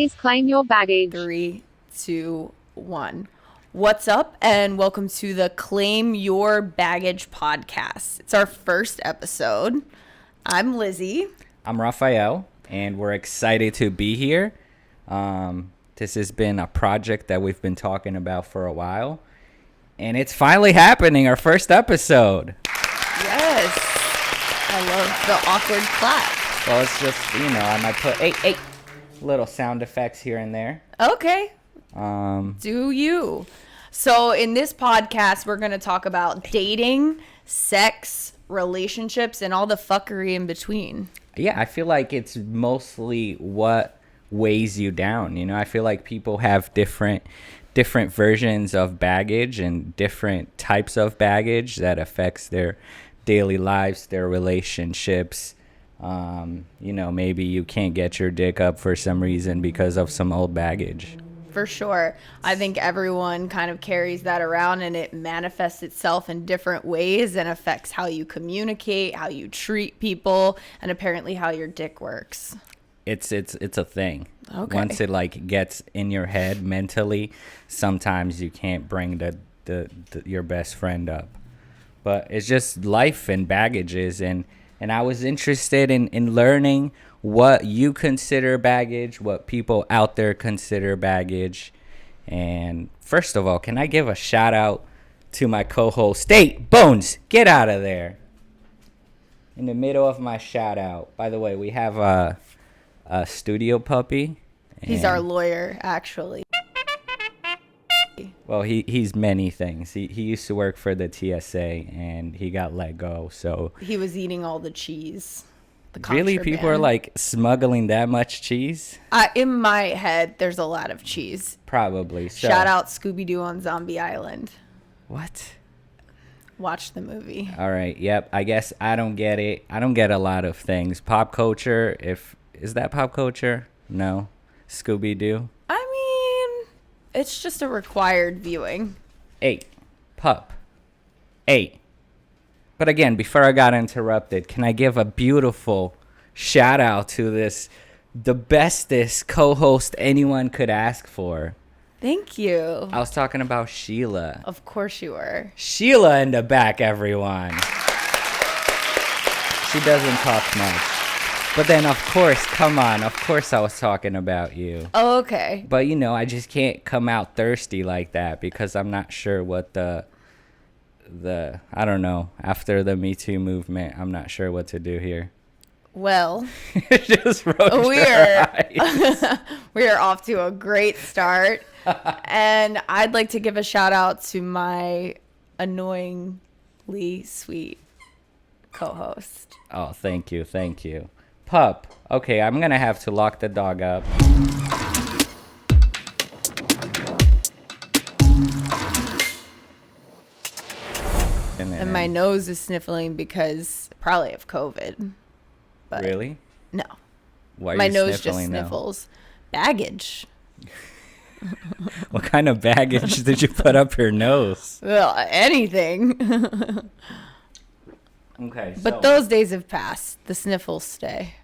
Please claim your baggage. 3, 2, 1. What's up, and welcome to the Claim Your Baggage podcast. It's our first episode. I'm Lizzie. I'm Raphael, and we're excited to be here. This has been a project that we've been talking about for a while, and it's finally happening, our first episode. Yes. I love the awkward clap. Well, it's just, I might put eight little sound effects here and there. Okay. Do you? So in this podcast, we're going to talk about dating, sex, relationships, and all the fuckery in between. Yeah, I feel like it's mostly what weighs you down. I feel like people have different versions of baggage and different types of baggage that affects their daily lives, their relationships. Maybe you can't get your dick up for some reason because of some old baggage. For sure. I think everyone kind of carries that around, and it manifests itself in different ways and affects how you communicate, how you treat people, and apparently how your dick works. It's a thing. Okay. Once it gets in your head mentally, sometimes you can't bring your best friend up. But it's just life and baggages, and I was interested in learning what you consider baggage, what people out there consider baggage. And first of all, can I give a shout out to my co-host? Hey, Bones, get out of there. In the middle of my shout out. By the way, we have a studio puppy. He's our lawyer, actually. Well, he's many things. He used to work for the TSA, and he got let go. So he was eating all the cheese. Really, people are smuggling that much cheese? In my head, there's a lot of cheese. Probably. So. Shout out Scooby-Doo on Zombie Island. What? Watch the movie. All right. Yep. I guess I don't get it. I don't get a lot of things. Pop culture. Is that pop culture? No. Scooby-Doo. It's just a required viewing. 8. Pup. 8. But again, before I got interrupted, can I give a beautiful shout out to the bestest co-host anyone could ask for? Thank you. I was talking about Sheila. Of course you were. Sheila in the back, everyone. She doesn't talk much. But then, of course, I was talking about you. Oh, okay. But, I just can't come out thirsty like that because I'm not sure what I don't know, after the Me Too movement, I'm not sure what to do here. Well, just we are off to a great start. And I'd like to give a shout out to my annoyingly sweet co-host. Oh, thank you. Pup. Okay, I'm going to have to lock the dog up. And my nose is sniffling because probably of COVID. But really? No. Why are my you nose sniffling just sniffles. Baggage. What kind of baggage did you put up your nose? Well, anything. Okay. But those days have passed. The sniffles stay.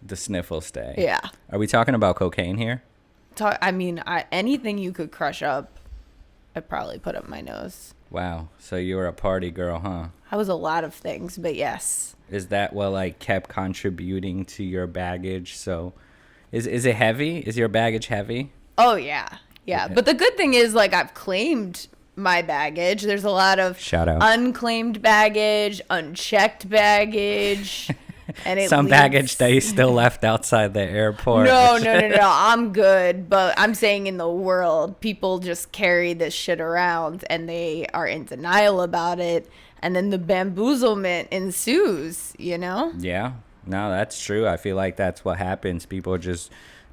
The sniffles stay. Yeah. Are we talking about cocaine here? Anything you could crush up, I'd probably put up my nose. Wow. So you were a party girl, huh? I was a lot of things, but yes. Is that what kept contributing to your baggage? So is it heavy? Is your baggage heavy? Oh, yeah. Yeah. But the good thing is I've claimed my baggage. There's a lot of shout out unclaimed baggage, unchecked baggage. And some baggage that you still left outside the airport. No. I'm good. But I'm saying in the world, people just carry this shit around and they are in denial about it. And then the bamboozlement ensues, Yeah. No, that's true. I feel like that's what happens. People just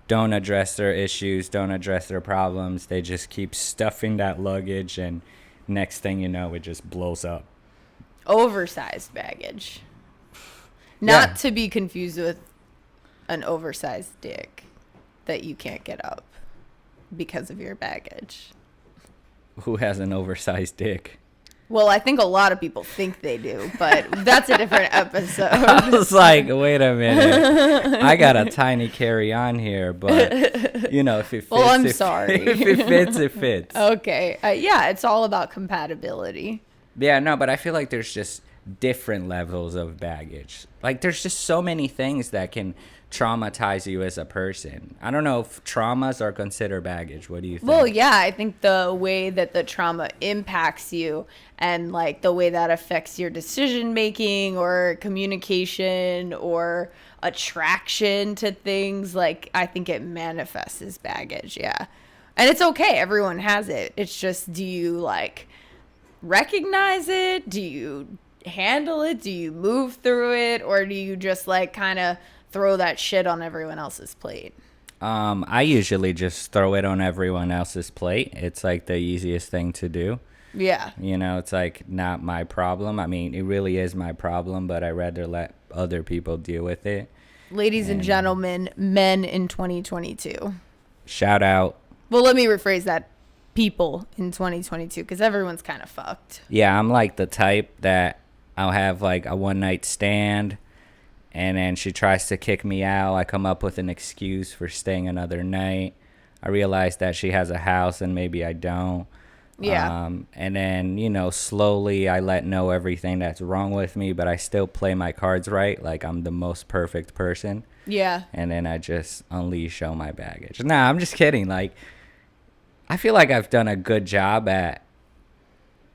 don't address their issues, don't address their problems. They just keep stuffing that luggage, and next thing you know, it just blows up. Oversized baggage. Not to be confused with an oversized dick that you can't get up because of your baggage. Who has an oversized dick? Well, I think a lot of people think they do, but that's a different episode. I was like, wait a minute. I got a tiny carry-on here, but, you know, if it fits, Well, I'm sorry. If it fits, it fits. Okay. Yeah, it's all about compatibility. Yeah, no, but I feel like there's just different levels of baggage. Like, there's just so many things that can traumatize you as a person. I don't know if traumas are considered baggage. What do you think? Well, yeah, I think the way that the trauma impacts you and like the way that affects your decision making or communication or attraction to things, like I think it manifests as baggage, yeah. And it's okay, everyone has it. It's just, do you like recognize it? Do you handle it? Do you move through it? Or do you just like kind of throw that shit on everyone else's plate? I usually just throw it on everyone else's plate. It's like the easiest thing to do. Yeah. You know, it's like not my problem. I mean, it really is my problem, but I'd rather let other people deal with it. Ladies and gentlemen, men in 2022. Shout out. Well, let me rephrase that. People in 2022, because everyone's kind of fucked. Yeah, I'm like the type that I'll have like a one night stand, and then she tries to kick me out. I come up with an excuse for staying another night. I realize that she has a house and maybe I don't. Yeah. And then, you know, slowly I let know everything that's wrong with me, but I still play my cards right. Like I'm the most perfect person. Yeah. And then I just unleash all my baggage. Nah, I'm just kidding. Like, I feel like I've done a good job at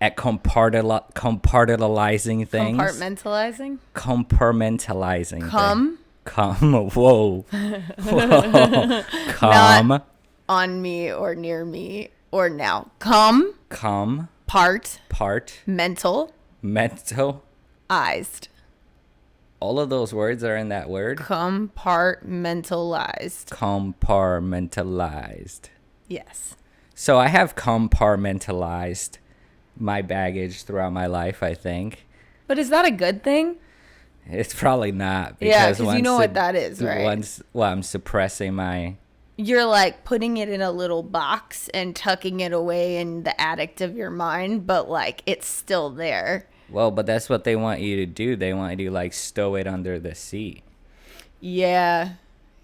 compartmentalizing things. Compartmentalizing? Compartmentalizing. Come? Whoa. Whoa. Come. Not on me or near me or now. Come. Part. Mental. Ized. All of those words are in that word? Compartmentalized. Yes. So I have compartmentalized my baggage throughout my life, I think. But is that a good thing? It's probably not. Because you know what that is, right? I'm suppressing my... You're like putting it in a little box and tucking it away in the attic of your mind, but like it's still there. Well, but that's what they want you to do. They want you to like stow it under the seat. Yeah.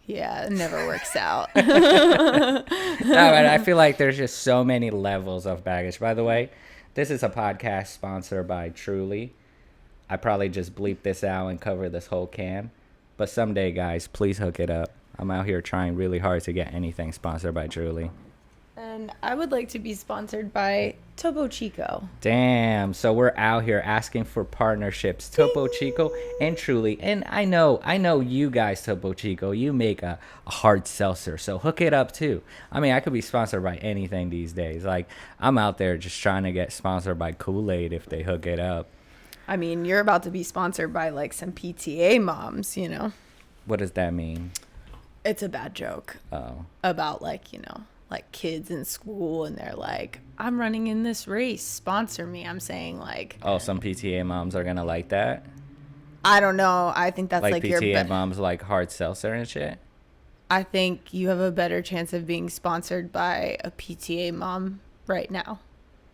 Yeah, it never works out. No, but I feel like there's just so many levels of baggage. By the way, this is a podcast sponsored by Truly. I probably just bleep this out and cover this whole can. But someday, guys, please hook it up. I'm out here trying really hard to get anything sponsored by Truly. And I would like to be sponsored by Topo Chico. Damn. So we're out here asking for partnerships. Topo Chico and Truly. And I know you guys, Topo Chico, you make a hard seltzer. So hook it up too. I mean, I could be sponsored by anything these days. Like, I'm out there just trying to get sponsored by Kool-Aid if they hook it up. I mean, you're about to be sponsored by like some PTA moms, you know? What does that mean? It's a bad joke. Oh. About like, you know, like kids in school and they're like, I'm running in this race, sponsor me. I'm saying like, oh, some PTA moms are gonna like that. I don't know. I think that's like your PTA moms like hard seltzer and shit. I think you have a better chance of being sponsored by a PTA mom right now.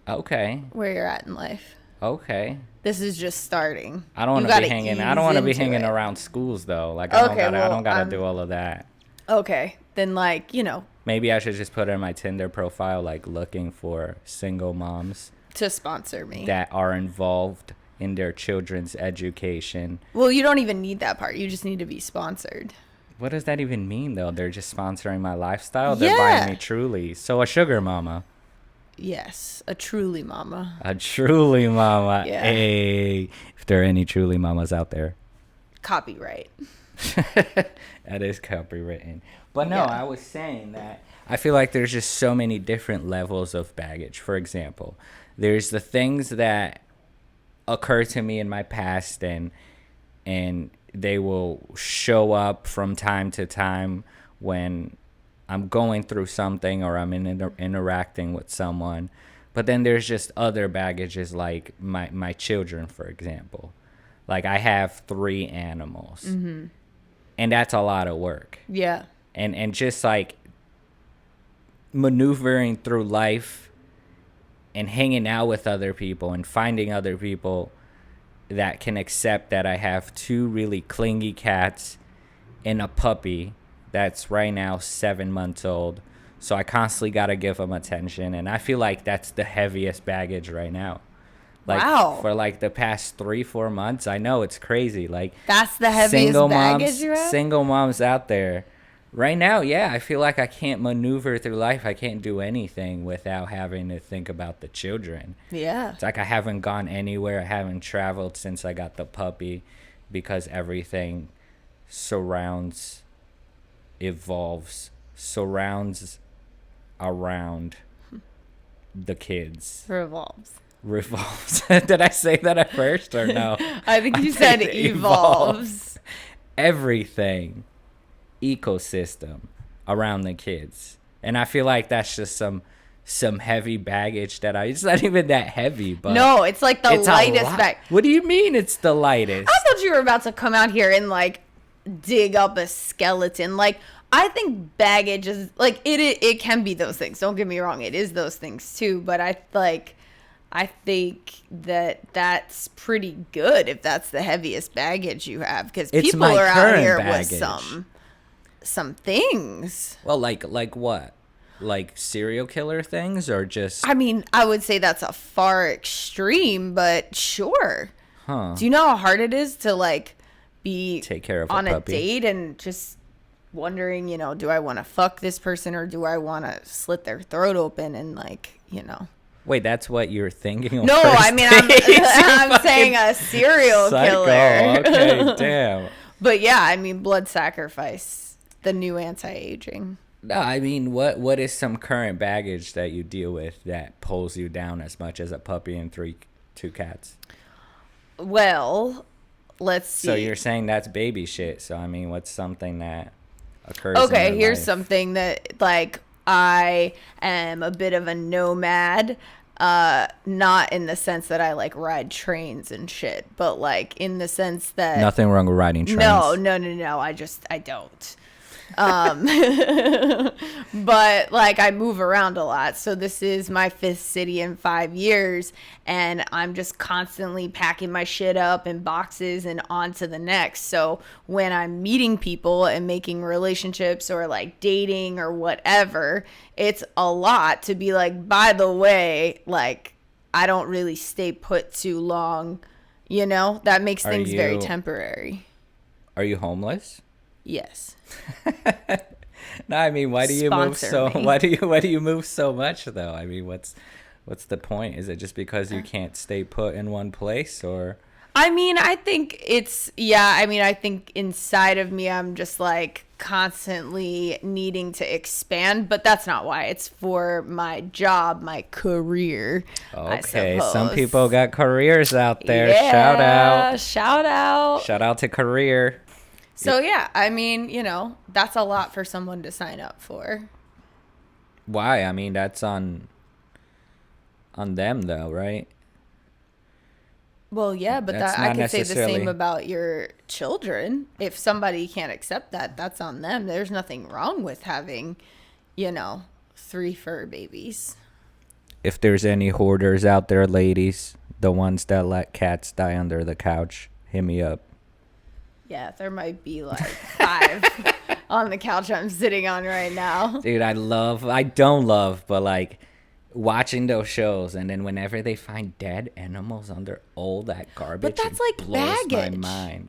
Okay. Where you're at in life. Okay. This is just starting. I don't want to be hanging. I don't want to be hanging around schools though. Like I don't gotta do all of that. Okay, then like, you know. Maybe I should just put it in my Tinder profile, like looking for single moms to sponsor me that are involved in their children's education. Well, you don't even need that part. You just need to be sponsored. What does that even mean though? They're just sponsoring my lifestyle. They're buying me Truly. So a sugar mama. Yes, a Truly mama. A Truly mama. Yeah. Hey, if there are any Truly mamas out there. Copyright. That is copywritten. But no, I was saying that I feel like there's just so many different levels of baggage. For example, there's the things that occur to me in my past and they will show up from time to time when I'm going through something or I'm interacting with someone. But then there's just other baggages like my children, for example. Like I have 3 animals. Mm-hmm. And that's a lot of work. Yeah. And just like maneuvering through life and hanging out with other people and finding other people that can accept that I have 2 really clingy cats and a puppy that's right now 7 months old. So I constantly got to give them attention. And I feel like that's the heaviest baggage right now. Like, wow. For like the past 3-4 months, I know it's crazy. Like, that's the heaviest baggage you have? Single moms out there. Right now, yeah, I feel like I can't maneuver through life. I can't do anything without having to think about the children. Yeah. It's like I haven't gone anywhere. I haven't traveled since I got the puppy because everything evolves, surrounds around the kids. Revolves. Did I say that at first or no? I think you said evolves. Everything, ecosystem around the kids. And I feel like that's just some heavy baggage it's not even that heavy, but no, it's like the lightest bag. What do you mean it's the lightest? I thought you were about to come out here and like dig up a skeleton. Like, I think baggage is like it can be those things. Don't get me wrong, it is those things too, but I think that's pretty good if that's the heaviest baggage you have, because people are out here baggage. With some things. Well, like what? Like serial killer things, or just? I mean, I would say that's a far extreme, but sure. Huh. Do you know how hard it is to like take care of on a a date and just wondering, do I want to fuck this person or do I want to slit their throat open and like, Wait, that's what you're thinking? No, I mean, I'm saying a serial killer. Okay, damn. But yeah, I mean, blood sacrifice, the new anti-aging. No, I mean, what is some current baggage that you deal with that pulls you down as much as a puppy and 2 cats? Well, let's see. So you're saying that's baby shit. So, I mean, what's something that occurs Okay, in your here's life? something that, like, I am a bit of a nomad. Not in the sense that I, like, ride trains and shit, but, like, in the sense that... Nothing wrong with riding trains. No. I don't. But like I move around a lot, so this is my 5th city in 5 years, and I'm just constantly packing my shit up in boxes and on to the next. So when I'm meeting people and making relationships or like dating or whatever, it's a lot to be like, by the way, like I don't really stay put too long, that makes things very temporary. Are you homeless? Yes. No, I mean, why do you move so much though? I mean, what's the point? Is it just because you can't stay put in one place, or? I mean, I think I think inside of me I'm just like constantly needing to expand, but that's not why. It's for my job, my career. Okay, some people got careers out there. Yeah, shout out to career. So yeah, I mean, that's a lot for someone to sign up for. Why? I mean, that's on them though, right? Well, yeah, but I could say the same about your children. If somebody can't accept that, that's on them. There's nothing wrong with having, 3 fur babies. If there's any hoarders out there, ladies, the ones that let cats die under the couch, hit me up. Yeah, there might be like 5 on the couch I'm sitting on right now. Dude, I don't love, but like watching those shows, and then whenever they find dead animals under all that garbage, but that's like blows baggage. My mind.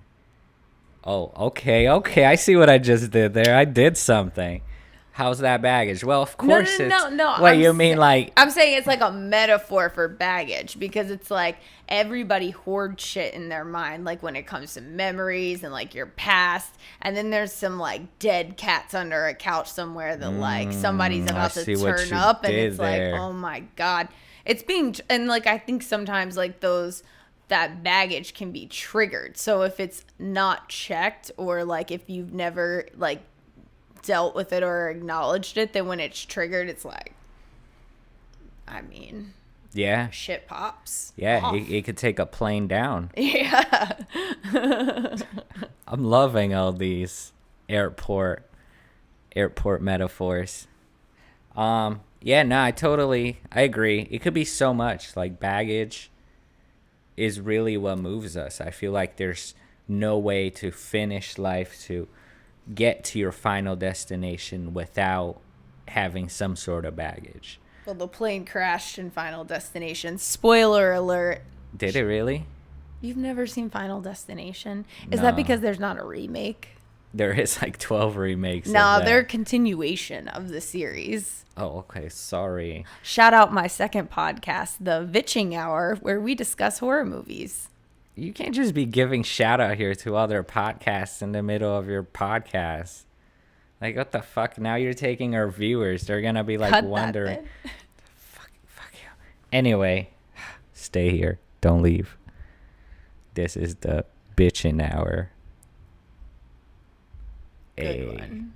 Oh, okay, I see what I just did there. I did something. How's that baggage? Well, of course No. Wait, you mean like... I'm saying it's like a metaphor for baggage, because it's like everybody hoards shit in their mind, like when it comes to memories and like your past. And then there's some like dead cats under a couch somewhere that like somebody's about to turn up, and it's there. Like, oh my God. And like I think sometimes like that baggage can be triggered. So if it's not checked, or like if you've never like dealt with it or acknowledged it, then when it's triggered, it's like, I mean, yeah, shit pops. Yeah, it could take a plane down. Yeah. I'm loving all these airport metaphors. Yeah, Yeah, no, I agree. It could be so much. Like, baggage is really what moves us. I feel like there's no way to finish life, to get to your final destination without having some sort of baggage. Well, the plane crashed in Final Destination. Spoiler alert. Did it really? You've never seen Final Destination? Is that No. because there's not a remake? There is like 12 remakes. No, of that. they're a continuation of the series. Oh, okay. Sorry. Shout out my second podcast, The Vitching Hour, where we discuss horror movies. You can't just be giving shout out here to other podcasts in the middle of your podcast. Like, what the fuck? Now you're taking our viewers. They're going to be like Cut wondering. that then. Fuck you. Anyway, stay here. Don't leave. This is the bitchin' hour. Good one.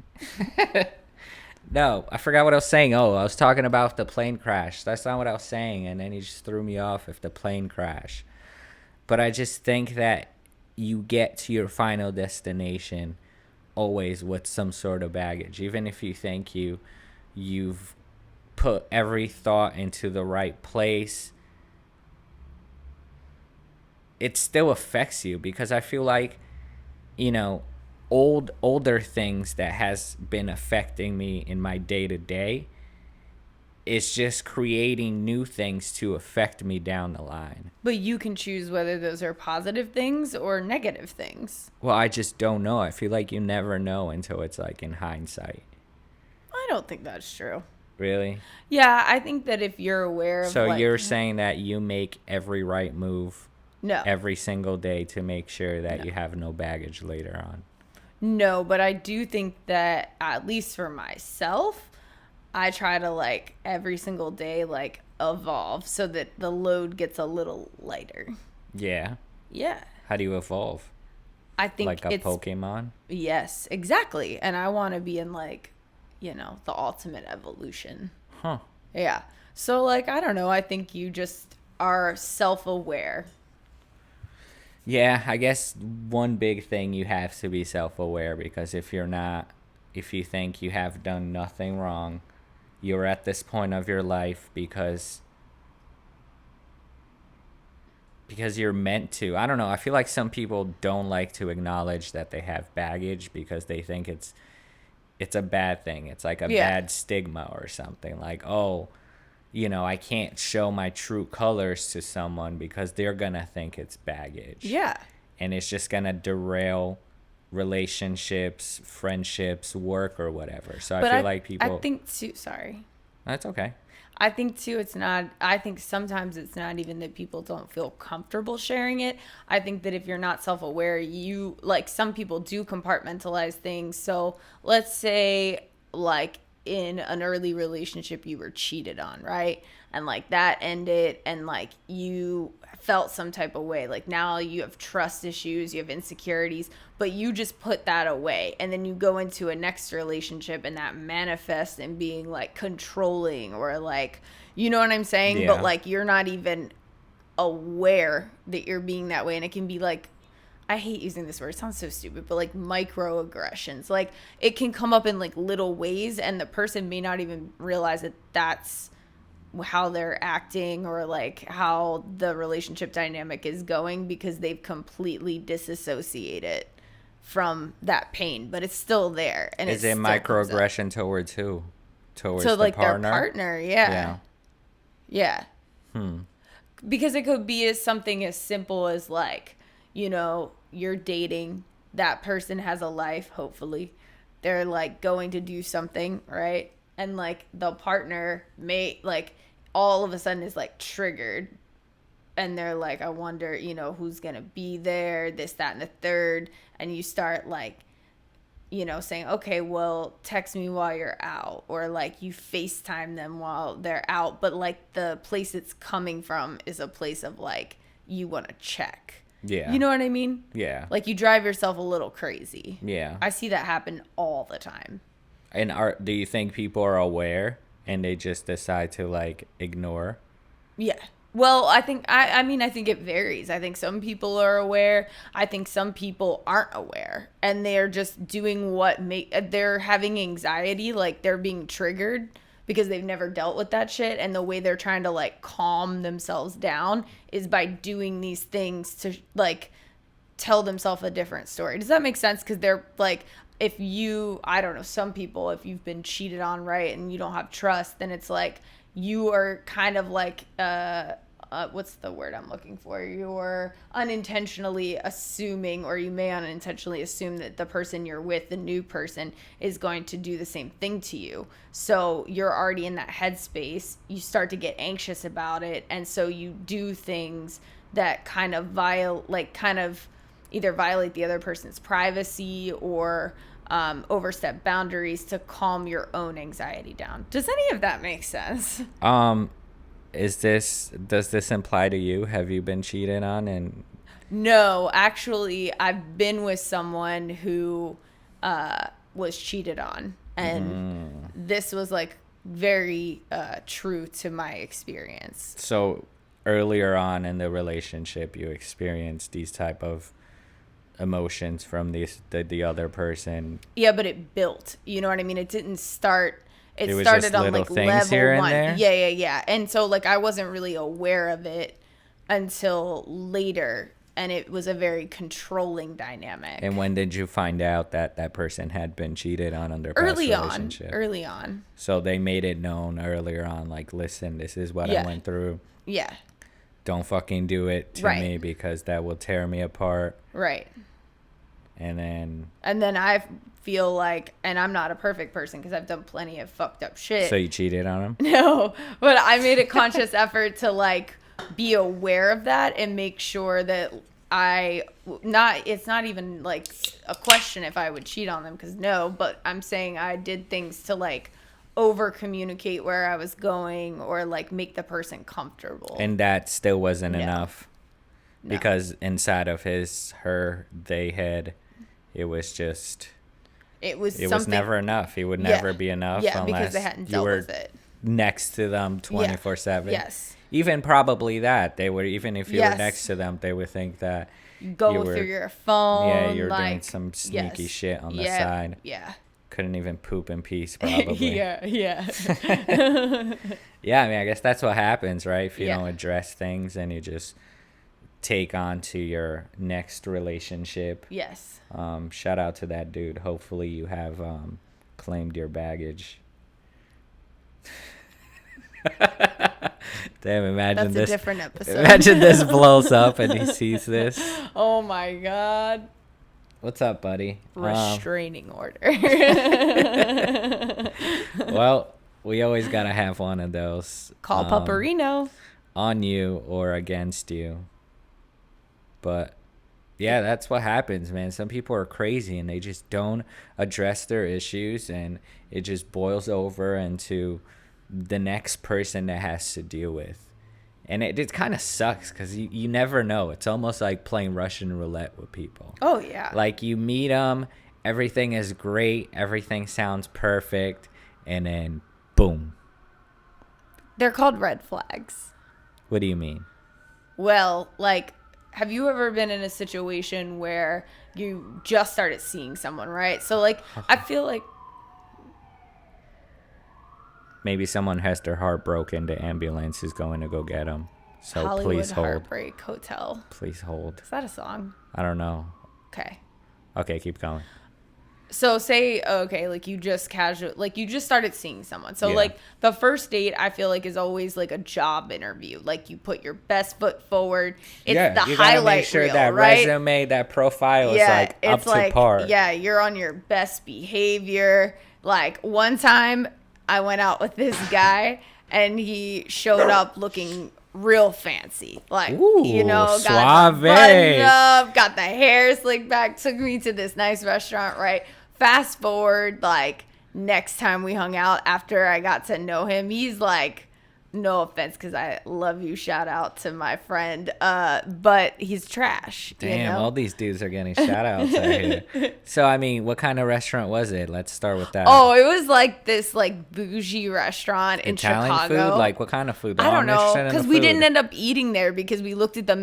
No, I forgot what I was saying. Oh, I was talking about the plane crash. That's not what I was saying. And then he just threw me off if the plane crash. But I just think that you get to your final destination always with some sort of baggage. Even if you think you've put every thought into the right place, it still affects you, because I feel like, you know, older things that has been affecting me in my day-to-day is just creating new things to affect me down the line. But you can choose whether those are positive things or negative things. Well, I just don't know. I feel like you never know until it's like in hindsight. I don't think that's true. Really? Yeah, I think that if you're aware of So like, you're saying that you make every right move no. every single day to make sure that you have no baggage later on. No, but I do think that, at least for myself, I try to like every single day like evolve so that the load gets a little lighter. Yeah. Yeah. How do you evolve? I think Like a it's Pokemon? yes, exactly. And I want to be in like, you know, the ultimate evolution. Huh. Yeah. So like I don't know, I think you just are self-aware. Yeah, I guess one big thing, you have to be self-aware, because if you're not, if you think you have done nothing wrong, you're at this point of your life because you're meant to. I don't know. I feel like some people don't like to acknowledge that they have baggage because they think it's a bad thing. It's like a bad stigma or something. Like, oh, you know, I can't show my true colors to someone because they're going to think it's baggage. Yeah. And it's just going to derail relationships, friendships, work, or whatever. So I feel like people... I think too... Sorry. That's okay. I think too it's not... I think sometimes it's not even that people don't feel comfortable sharing it. I think that if you're not self-aware, you... Like, some people do compartmentalize things. So let's say, like, in an early relationship you were cheated on, right? And like that ended and like you felt some type of way. Like now you have trust issues, you have insecurities, but you just put that away. And then you go into a next relationship and that manifests in being like controlling or like, you know what I'm saying? Yeah. But like you're not even aware that you're being that way. And it can be like, I hate using this word. It sounds so stupid, but like microaggressions. Like it can come up in like little ways and the person may not even realize that that's how they're acting or like how the relationship dynamic is going because they've completely disassociated from that pain, but it's still there. And is it microaggression towards who? Towards so the like partner? their partner, yeah. Because it could be as something as simple as like, you know, you're dating, that person has a life, hopefully. They're like going to do something, right? And like the partner may like all of a sudden is like triggered and they're like, I wonder, you know, who's gonna be there, this, that, and the third. And you start like, you know, saying, okay, well, text me while you're out, or like you FaceTime them while they're out, but like the place it's coming from is a place of like you want to check. Yeah. You know what I mean? Yeah. Like you drive yourself a little crazy. Yeah. I see that happen all the time. And do you think people are aware and they just decide to like ignore? Yeah. Well, I think I think it varies. I think some people are aware. I think some people aren't aware and they're just doing they're having anxiety, like they're being triggered because they've never dealt with that shit. And the way they're trying to like calm themselves down is by doing these things to like tell themselves a different story. Does that make sense? Because they're like, if you, I don't know, some people, if you've been cheated on, right, and you don't have trust, then it's like you are kind of like, what's the word I'm looking for? You're unintentionally assuming, or you may unintentionally assume that the person you're with, the new person, is going to do the same thing to you. So you're already in that headspace. You start to get anxious about it. And so you do things that kind of either violate the other person's privacy or overstep boundaries to calm your own anxiety down. Does any of that make sense? Does this imply to you? Have you been cheated on? And no, actually, I've been with someone who was cheated on, and this was like very true to my experience. So earlier on in the relationship, you experienced these type of emotions from the other person. Yeah, but it built. You know what I mean? It didn't start. It was started just on little like things level here and 1. there? Yeah. And so like I wasn't really aware of it until later, and it was a very controlling dynamic. And when did you find out that that person had been cheated on under past relationship? Early on. So they made it known earlier on, like, listen, this is what I went through. Yeah. Don't fucking do it to me because that will tear me apart. Right. And then I feel like, and I'm not a perfect person because I've done plenty of fucked up shit. So you cheated on him? No, but I made a conscious effort to like be aware of that and make sure that it's not even like a question if I would cheat on them, because no, but I'm saying I did things to like over communicate where I was going or like make the person comfortable. And that still wasn't enough. No. Because inside of it was never enough. It would never be enough because they hadn't dealt with it. Next to them 24/7. Yes. Even probably that even if you were next to them, they would think that go through your phone. Yeah, you're doing some sneaky shit on the side. Yeah. Couldn't even poop in peace, probably. Yeah. Yeah, I mean, I guess that's what happens, right? If you don't address things and you just take on to your next relationship. Yes. Shout out to that dude. Hopefully you have claimed your baggage. Damn, imagine That's a different episode. Imagine this blows up and he sees this. Oh my God. What's up, buddy? Restraining order. Well, we always gotta have one of those. Call Paparino. On you or against you. But yeah, that's what happens, man. Some people are crazy and they just don't address their issues, and it just boils over into the next person that has to deal with. And it kind of sucks because you never know. It's almost like playing Russian roulette with people. Oh, yeah. Like you meet them, everything is great, everything sounds perfect, and then boom. They're called red flags. What do you mean? Well, like, have you ever been in a situation where you just started seeing someone, right? So, like, I feel like maybe someone has their heart broken. The ambulance is going to go get them. So Hollywood please hold. Heartbreak Hotel. Please hold. Is that a song? I don't know. Okay. Okay, keep going. So say, okay, like you just started seeing someone. So like the first date, I feel like is always like a job interview. Like you put your best foot forward. It's the you highlight make sure reel, that right? resume, that profile is like up to par. Yeah, you're on your best behavior. Like one time I went out with this guy and he showed up looking real fancy, like, ooh, got suave. buttoned up, got the hair slicked back, took me to this nice restaurant, right? Fast forward, like next time we hung out after I got to know him, he's like no offense, because I love you. Shout out to my friend. But he's trash. Damn, you know? all these dudes are getting shout outs out here. So, I mean, what kind of restaurant was it? Let's start with that. Oh, it was like this like bougie restaurant in Italian Chicago. food? Like, what kind of food? I don't I'm know, interested in the because we didn't food. end up eating there because we looked at the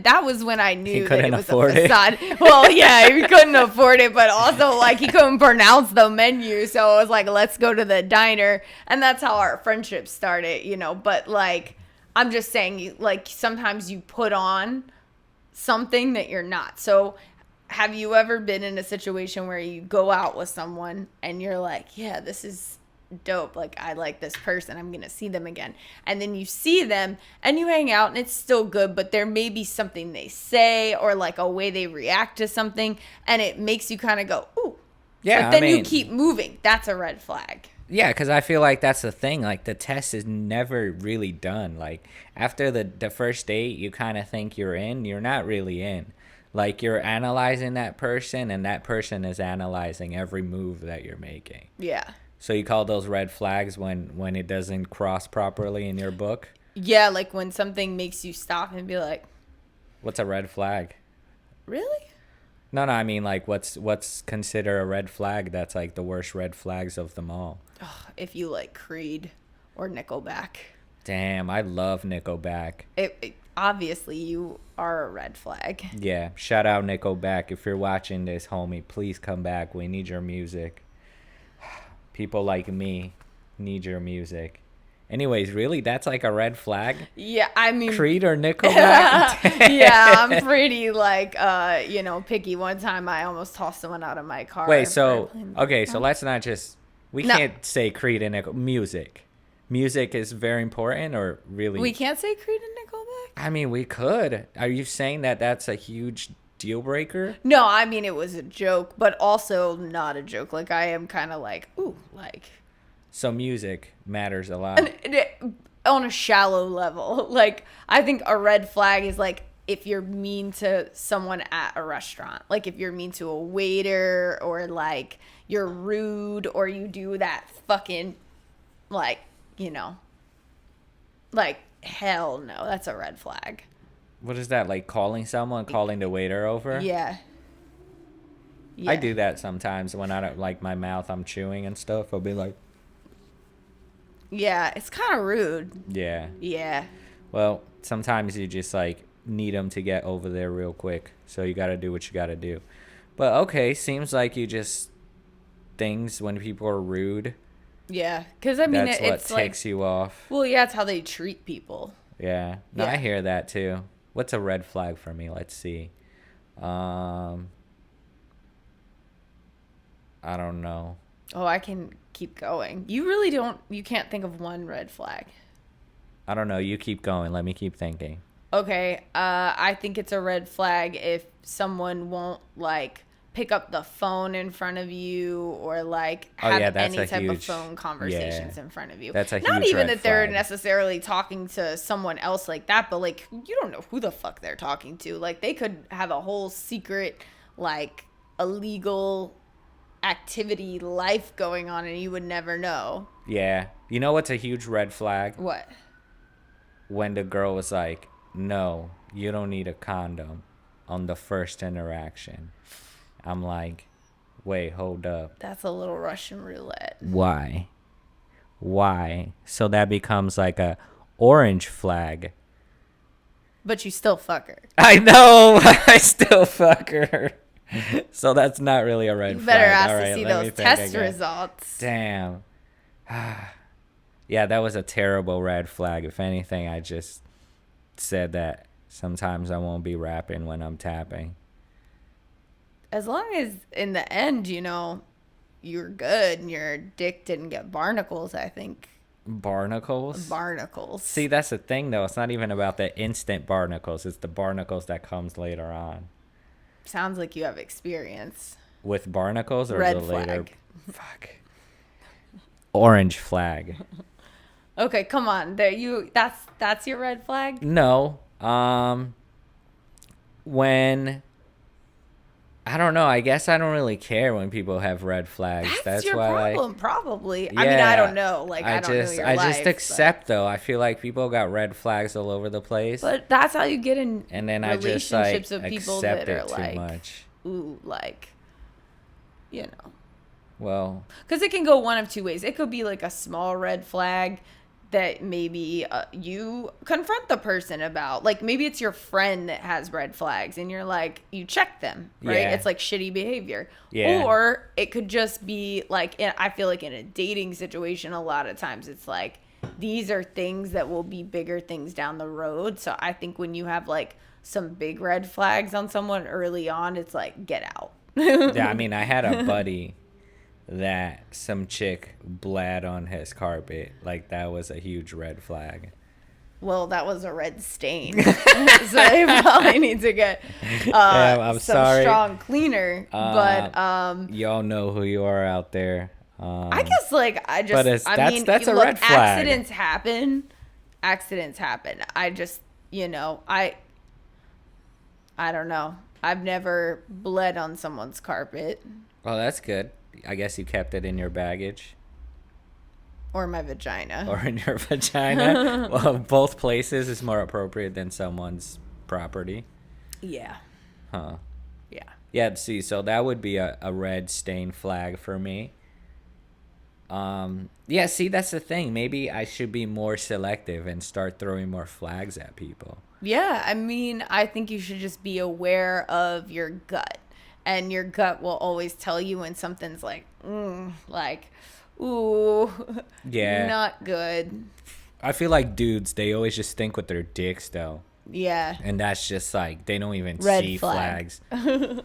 that was when I knew that couldn't it was afford a it? facade. Well, yeah, he couldn't afford it, but also like he couldn't pronounce the menu, so I was like, let's go to the diner, and that's how our friendship started, you know. But like, I'm just saying, like sometimes you put on something that you're not. So, have you ever been in a situation where you go out with someone and you're like, yeah, this is dope, like I like this person, I'm gonna see them again, and then you see them and you hang out and it's still good, but there may be something they say or like a way they react to something and it makes you kind of go, ooh, Yeah, but then I mean, you keep moving. That's a red flag. yeah, because I feel like that's the thing. Like, the test is never really done. Like, after the first date, you kind of think you're in. You're not really in. Like, you're analyzing that person, and that person is analyzing every move that you're making. Yeah, So you call those red flags when it doesn't cross properly in your book? yeah, like when something makes you stop and be like, What's a red flag? really? No, I mean, like, what's considered a red flag that's, like, the worst red flags of them all? If you like Creed or Nickelback, Damn, I love Nickelback. obviously you are a red flag. Yeah, shout out Nickelback. If you're watching this, homie, please come back. We need your music. People like me need your music. Anyways, really, that's like a red flag? Yeah, I mean, Creed or Nickelback? yeah, I'm pretty like picky. One time I almost tossed someone out of my car. Wait, so for playing- okay, so let's not just we No. can't say Creed and music. Music is very important, or really? we can't say Creed and Nickelback. I mean, we could. Are you saying that that's a huge deal breaker? No, I mean it was a joke, but also not a joke. Like I am kind of like, ooh, like So music matters a lot. on a shallow level. Like I think a red flag is like if you're mean to someone at a restaurant, like if you're mean to a waiter, or like you're rude, or you do that fucking like, like hell no, that's a red flag. What is that, like calling the waiter over? Yeah. I do that sometimes when I don't like my mouth, I'm chewing and stuff. I'll be like, Yeah, it's kind of rude. yeah. Yeah. Well, sometimes you just like need them to get over there real quick. So you got to do what you got to do. But okay, seems like you just things when people are rude. Yeah, because I mean, That's what it's like, ticks you off. well, yeah, it's how they treat people. Yeah. No, Yeah. I hear that too. What's a red flag for me? Let's see. I don't know. Oh, I can keep going. You can't think of one red flag. I don't know. You keep going. Let me keep thinking. Okay, I think it's a red flag if someone won't like pick up the phone in front of you, or like Oh, have yeah, that's any a type of huge- phone conversations yeah. in front of you. That's a Not huge even red that they're flag. necessarily talking to someone else like that, but like you don't know who the fuck they're talking to. Like they could have a whole secret, like illegal activity life going on, and you would never know. Yeah. You know what's a huge red flag? What? When the girl was like, no, you don't need a condom on the first interaction. I'm like, wait, hold up. That's a little Russian roulette. Why? So that becomes like a orange flag. But you still fuck her. I know. I still fuck her. So that's not really a red You flag. better ask All to right, see let me those think test again. results. Damn. Yeah, that was a terrible red flag. If anything, I just said that sometimes I won't be rapping when I'm tapping. As long as in the end, you're good and your dick didn't get barnacles, I think. Barnacles? Barnacles. See, that's the thing, though. It's not even about the instant barnacles. It's the barnacles that comes later on. Sounds like you have experience. With barnacles or Red the later? flag. Fuck. Orange flag. Okay, come on. That's your red flag? No. When I don't know. I guess I don't really care when people have red flags. That's your why, problem, probably. yeah, I mean, I don't know. Like, I don't know just, your I life. just accept though. I feel like people got red flags all over the place, But that's how you get in and then I just relationships like with people accept that are it too like, much. ooh, like, you know. Well, Because it can go one of two ways. It could be like a small red flag that maybe you confront the person about. Like maybe it's your friend that has red flags and you're like, you check them, right? Yeah. It's like shitty behavior. Yeah. Or it could just be like, I feel like in a dating situation, a lot of times it's like, these are things that will be bigger things down the road. So I think when you have like some big red flags on someone early on, it's like, get out. yeah, I mean, I had a buddy that some chick bled on his carpet. Like, that was a huge red flag. Well, that was a red stain. So they probably need to get I'm some sorry. strong cleaner. But Y'all know who you are out there. I guess like I just But that's a red flag. Accidents happen. Accidents happen. I just I don't know. I've never bled on someone's carpet. Oh, that's good. I guess you kept it in your baggage. Or my vagina. Or in your vagina. Well, both places is more appropriate than someone's property. Yeah. Huh. Yeah. Yeah, see, so that would be a red stain flag for me. Yeah, see, that's the thing. Maybe I should be more selective and start throwing more flags at people. Yeah, I mean, I think you should just be aware of your gut. And your gut will always tell you when something's like, ooh, Yeah. not good. I feel like dudes, they always just think with their dicks, though. Yeah. And that's just like, they don't even Red see flag. flags.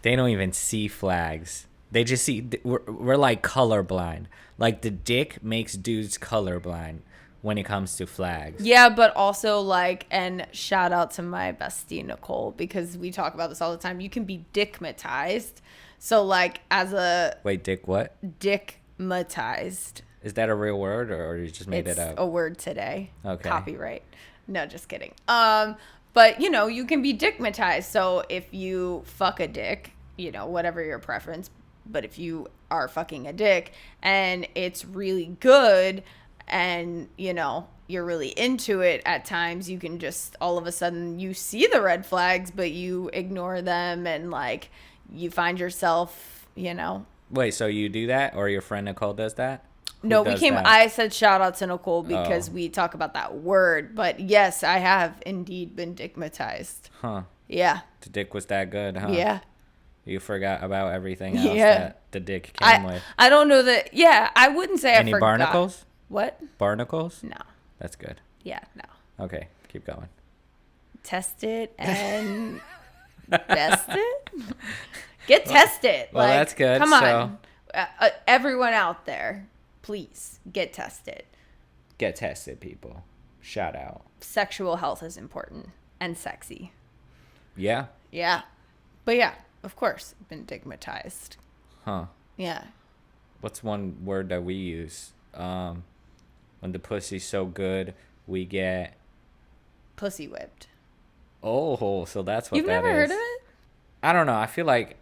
They don't even see flags. They just see, we're like colorblind. Like, the dick makes dudes colorblind when it comes to flags. Yeah, but also like, and shout out to my bestie Nicole, because we talk about this all the time. You can be dickmatized. So like as a Wait, dick what? dickmatized. Is that a real word, or you just made It's it up? a word today. Okay. Copyright. No, just kidding. But you can be dickmatized. So if you fuck a dick, whatever your preference, but if you are fucking a dick and it's really good and you're really into it, at times you can just all of a sudden you see the red flags but you ignore them, and like you find yourself Wait, so you do that, or your friend Nicole does that? No, Who does that? I said shout out to Nicole because Oh. we talk about that word, but yes, I have indeed been dickmatized. Huh. Yeah. The dick was that good, huh? Yeah. You forgot about everything else Yeah. that the dick came with. I don't know that. Yeah, I wouldn't say Any I forgot. barnacles? What? Barnacles? No. That's good. Yeah, no. Okay, keep going. Test it and best it. Get tested. Well, that's good, Come so- on. Everyone out there, please get tested. Get tested, people. Shout out. Sexual health is important and sexy. Yeah? Yeah. But yeah, of course, been stigmatized. Huh. Yeah. What's one word that we use? When the pussy's so good, we get... Pussy whipped. Oh, so that's what You've that is. never heard of it? I don't know. I feel like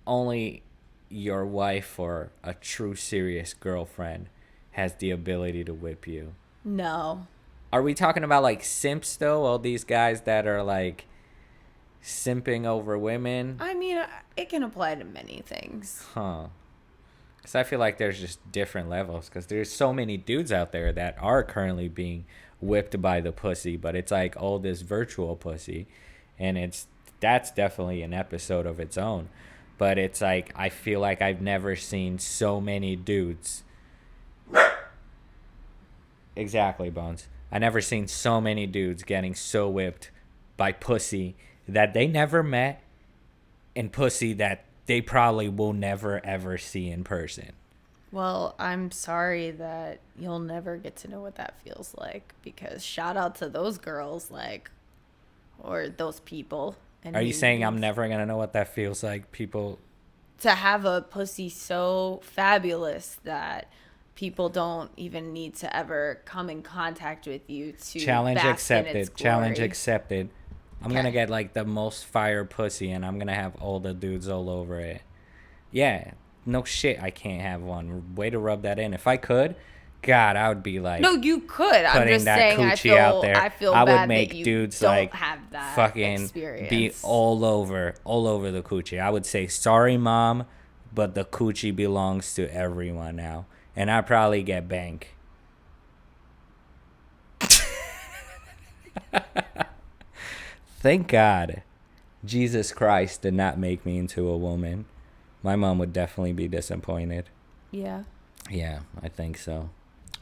only your wife or a true serious girlfriend has the ability to whip you. No. Are we talking about like simps though? All these guys that are like simping over women? I mean, it can apply to many things. Huh. Because I feel like there's just different levels. Because there's so many dudes out there that are currently being whipped by the pussy, but it's like all this virtual pussy, and that's definitely an episode of its own. But it's like, I feel like I've never seen so many dudes. Exactly, Bones. I never seen so many dudes getting so whipped by pussy that they never met, and pussy that they probably will never ever see in person. Well, I'm sorry that you'll never get to know what that feels like, because shout out to those girls, like, or those people. Are you saying I'm never going to know what that feels like, people? To have a pussy so fabulous that people don't even need to ever come in contact with you to Challenge bask in accepted. its Challenge glory. accepted. I'm gonna get like the most fire pussy, and I'm gonna have all the dudes all over it. Yeah, no shit, I can't have one. Way to rub that in. If I could, God, I would be like No, you could. I'm putting just that saying coochie out there. I feel I would bad that make you dudes don't like have that fucking experience. be all over the coochie. I would say, sorry, mom, but the coochie belongs to everyone now, and I probably get bank. Thank God, Jesus Christ did not make me into a woman. My mom would definitely be disappointed. Yeah. Yeah, I think so.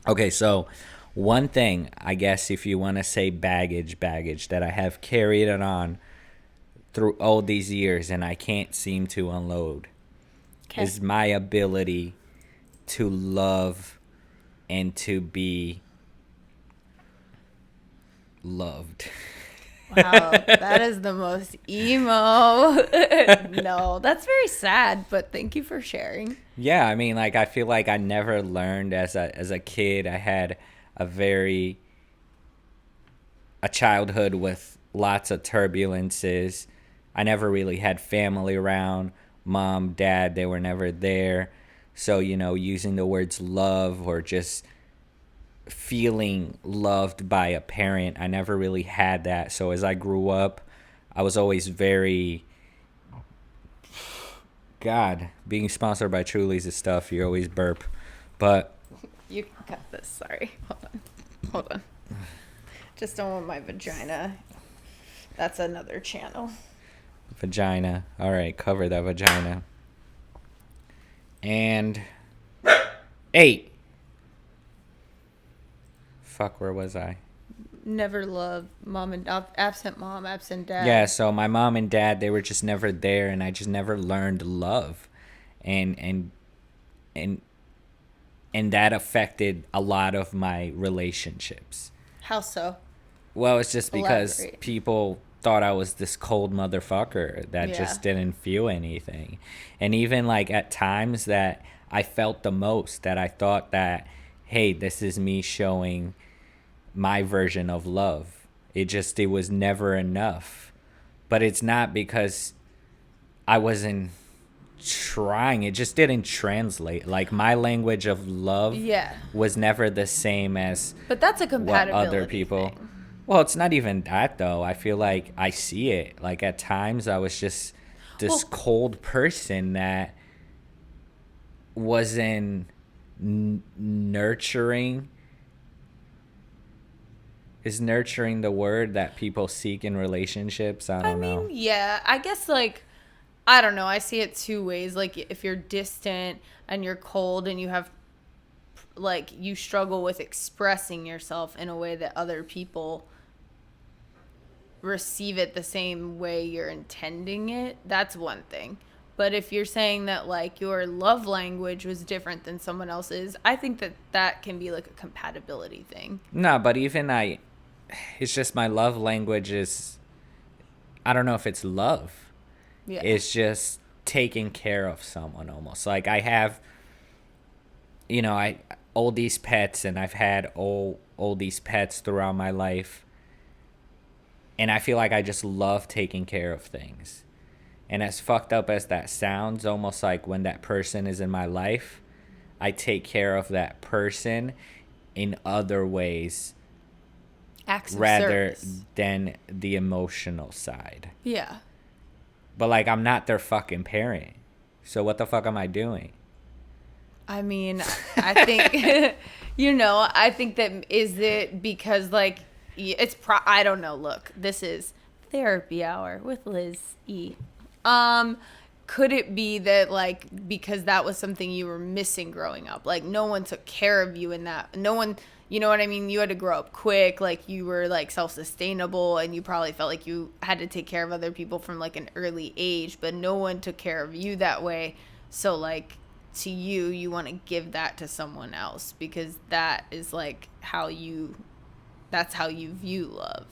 Okay, so one thing, I guess, if you want to say baggage that I have carried it on through all these years and I can't seem to unload is my ability to love and to be loved. Wow, that is the most emo. No, that's very sad, but thank you for sharing. Yeah, I mean, like, I feel like I never learned as a kid. I had a childhood with lots of turbulences. I never really had family around. Mom, dad, they were never there. So, using the words love or just feeling loved by a parent, I never really had that. So as I grew up, I was always very... God, being sponsored by Truly's is stuff. You always burp. But... You can cut this. Sorry. Hold on. Just don't want my vagina. That's another channel. Vagina. All right, cover that vagina. And 8. Fuck, where was I? Never loved mom and absent mom, absent dad. Yeah, so my mom and dad, they were just never there, and I just never learned love. And that affected a lot of my relationships. How so? Well, it's just because Elaborate. people thought I was this cold motherfucker that just didn't feel anything. And even like at times that I felt the most, that I thought that, hey, this is me showing my version of love. It was never enough. But it's not because I wasn't trying. It just didn't translate. Like, my language of love was never the same as but that's a compatibility what other people thing. Well, it's not even that, though. I feel like I see it. Like, at times I was just this cold person that wasn't nurturing. Is nurturing the word that people seek in relationships? I don't know. Yeah, I guess, like, I don't know. I see it two ways. Like, if you're distant and you're cold and you have, like, you struggle with expressing yourself in a way that other people receive it the same way you're intending it, that's one thing. But if you're saying that, like, your love language was different than someone else's, I think that can be, like, a compatibility thing. No, but even it's just my love language is, I don't know if it's love. Yeah. It's just taking care of someone almost. Like, I have, all these pets, and I've had all these pets throughout my life. And I feel like I just love taking care of things. And as fucked up as that sounds, almost like when that person is in my life, I take care of that person in other ways Acts of rather service. than the emotional side. Yeah. But, like, I'm not their fucking parent. So what the fuck am I doing? I mean, I think, I think that is it because, like, I don't know. Look, this is therapy hour with Liz E. Could it be that, like, because that was something you were missing growing up? Like, no one took care of you in that. No one, you know what I mean? You had to grow up quick. Like, you were, like, self-sustainable, and you probably felt like you had to take care of other people from, like, an early age. But no one took care of you that way. So, like, to you want to give that to someone else because that is, like, that's how you view love.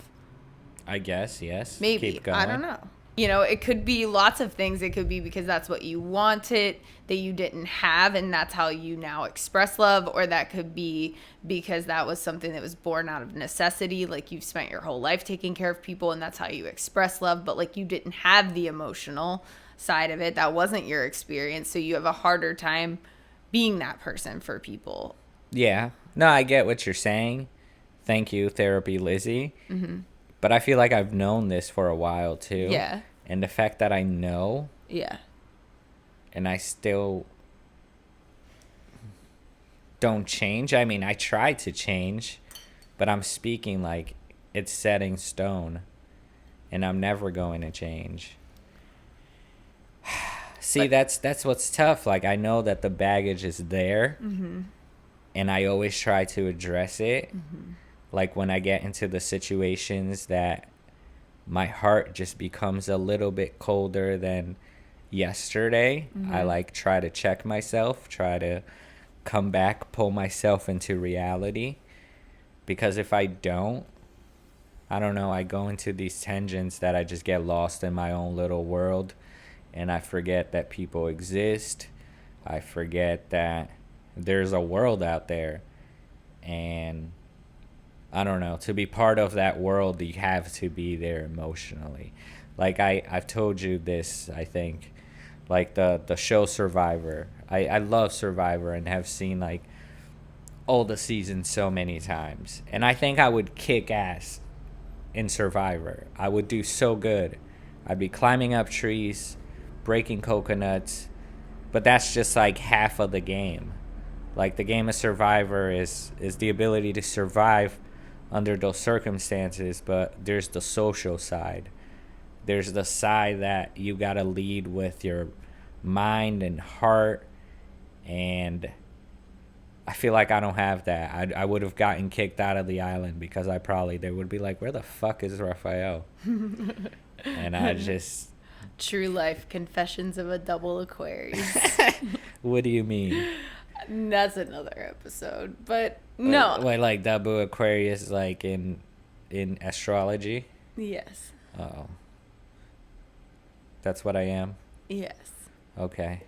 I guess, yes. Maybe. Keep going. I don't know. You know, it could be lots of things. It could be because that's what you wanted that you didn't have, and that's how you now express love. Or that could be because that was something that was born out of necessity. Like you've spent your whole life taking care of people, and that's how you express love. But like you didn't have the emotional side of it. That wasn't your experience. So you have a harder time being that person for people. Yeah. No, I get what you're saying. Thank you, Therapy Lizzie. But I feel like I've known this for a while too. Yeah. And the fact that I know, Yeah. and I still don't change. I mean, I try to change, but I'm speaking like it's set in stone, and I'm never going to change. See, that's what's tough. Like, I know that the baggage is there, and I always try to address it. Like when I get into the situations that my heart just becomes a little bit colder than yesterday, I like try to check myself, try to come back, pull myself into reality. Because if I don't know, I go into these tangents that I just get lost in my own little world, and I forget that people exist. I forget that there's a world out there, and I don't know, to be part of that world, you have to be there emotionally. Like I've told you this, I think, like the show Survivor. I love Survivor and have seen like all the seasons so many times. And I think I would kick ass in Survivor. I would do so good. I'd be climbing up trees, breaking coconuts, but that's just like half of the game. Like the game of Survivor is the ability to survive under those circumstances, but there's the social side. There's the side that you gotta lead with your mind and heart, and I feel like I don't have that. I would have gotten kicked out of the island because they would be like, where the fuck is Raphael? And I just... True life confessions of a double Aquarius. What do you mean? That's another episode, but no. Wait, like double Aquarius, like in astrology? Yes. Oh. That's what I am? Yes. Okay.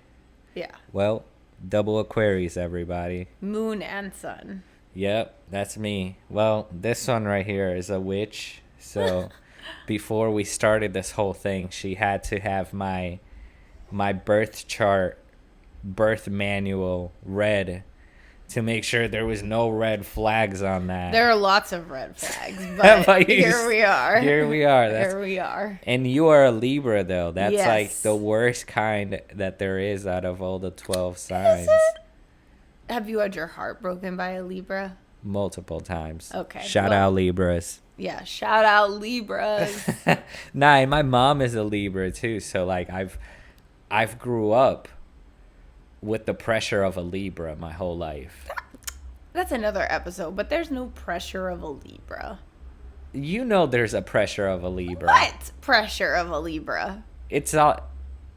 Yeah. Well, double Aquarius, everybody. Moon and sun. Yep, that's me. Well, this one right here is a witch. So before we started this whole thing, she had to have my birth chart, birth manual read to make sure there was no red flags on that. There are lots of red flags, but here we are. Here we are. Here we are. And you are a Libra, though. That's yes. like the worst kind that there is out of all the 12 signs. Have you had your heart broken by a Libra? Multiple times. Okay. Shout out Libras. Yeah, shout out Libras. Nah, and my mom is a Libra too, so like I've grew up with the pressure of a Libra my whole life. That's another episode, but there's no pressure of a Libra. You know there's a pressure of a Libra. What pressure of a Libra? It's all...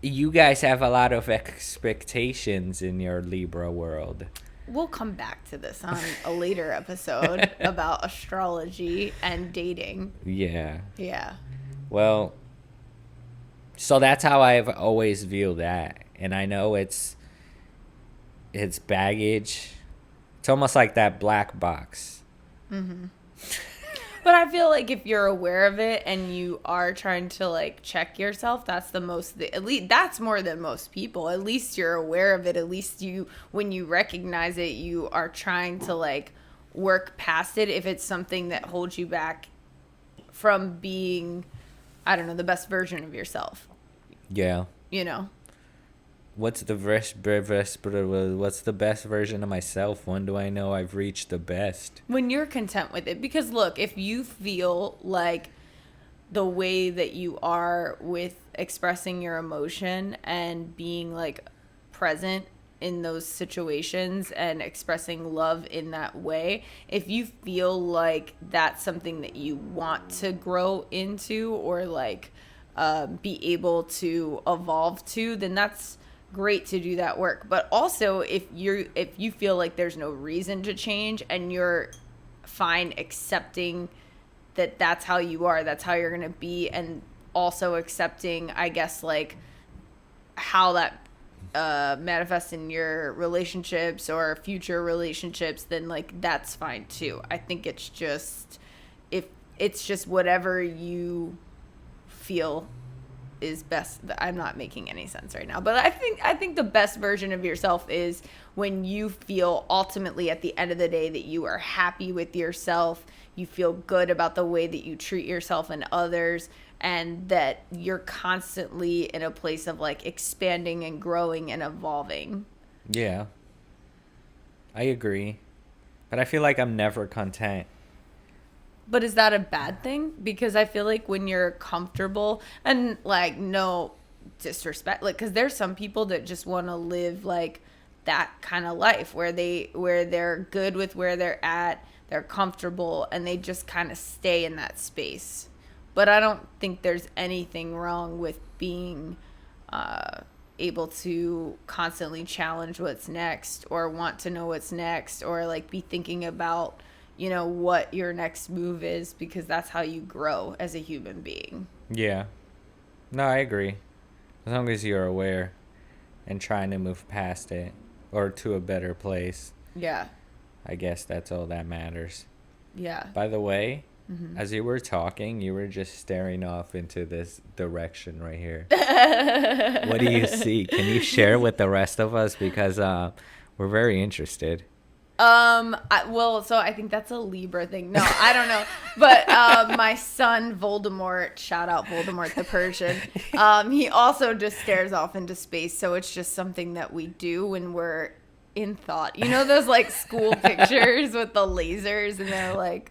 You guys have a lot of expectations in your Libra world. We'll come back to this on a later episode about astrology and dating. Yeah. Yeah. Well, so that's how I've always viewed that. And I know it's baggage. It's almost like that black box. Mm-hmm. But I feel like if you're aware of it and you are trying to like check yourself, that's at least that's more than most people. At least you're aware of it. At least when you recognize it, you are trying to like work past it. If it's something that holds you back from being, I don't know, the best version of yourself. Yeah. You know. What's the best version of myself? When do I know I've reached the best? When you're content with it. Because look, if you feel like the way that you are with expressing your emotion and being like present in those situations and expressing love in that way, if you feel like that's something that you want to grow into or like be able to evolve to, then that's great to do that work. But also if you feel like there's no reason to change and you're fine accepting that that's how you are, that's how you're going to be, and also accepting, I guess, like how that manifests in your relationships or future relationships, then like that's fine too. I think it's just, if it's just whatever you feel is best. I'm not making any sense right now, but I think the best version of yourself is when you feel ultimately at the end of the day that you are happy with yourself, you feel good about the way that you treat yourself and others, and that you're constantly in a place of like expanding and growing and evolving. Yeah, I agree, but I feel like I'm never content. But is that a bad thing? Because I feel like when you're comfortable, and like no disrespect, like because there's some people that just want to live like that kind of life where they're good with where they're at, they're comfortable, and they just kind of stay in that space. But I don't think there's anything wrong with being able to constantly challenge what's next, or want to know what's next, or like be thinking about, you know, what your next move is, because that's how you grow as a human being. Yeah. No, I agree. As long as you're aware and trying to move past it or to a better place. Yeah. I guess that's all that matters. Yeah. By the way, as you were talking, you were just staring off into this direction right here. What do you see? Can you share with the rest of us? Because we're very interested. So I think that's a Libra thing. No, I don't know. But my son Voldemort, shout out Voldemort the Persian, he also just stares off into space. So it's just something that we do when we're in thought. You know those like school pictures with the lasers, and they're like,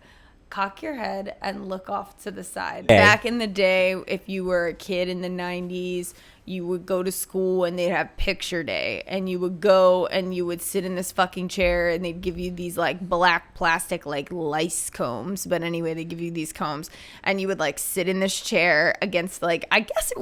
cock your head and look off to the side. Okay. Back in the day, if you were a kid in the 90s, you would go to school and they'd have picture day, and you would go and you would sit in this fucking chair, and they'd give you these like black plastic like lice combs. But anyway, they give you these combs, and you would like sit in this chair against like, I guess it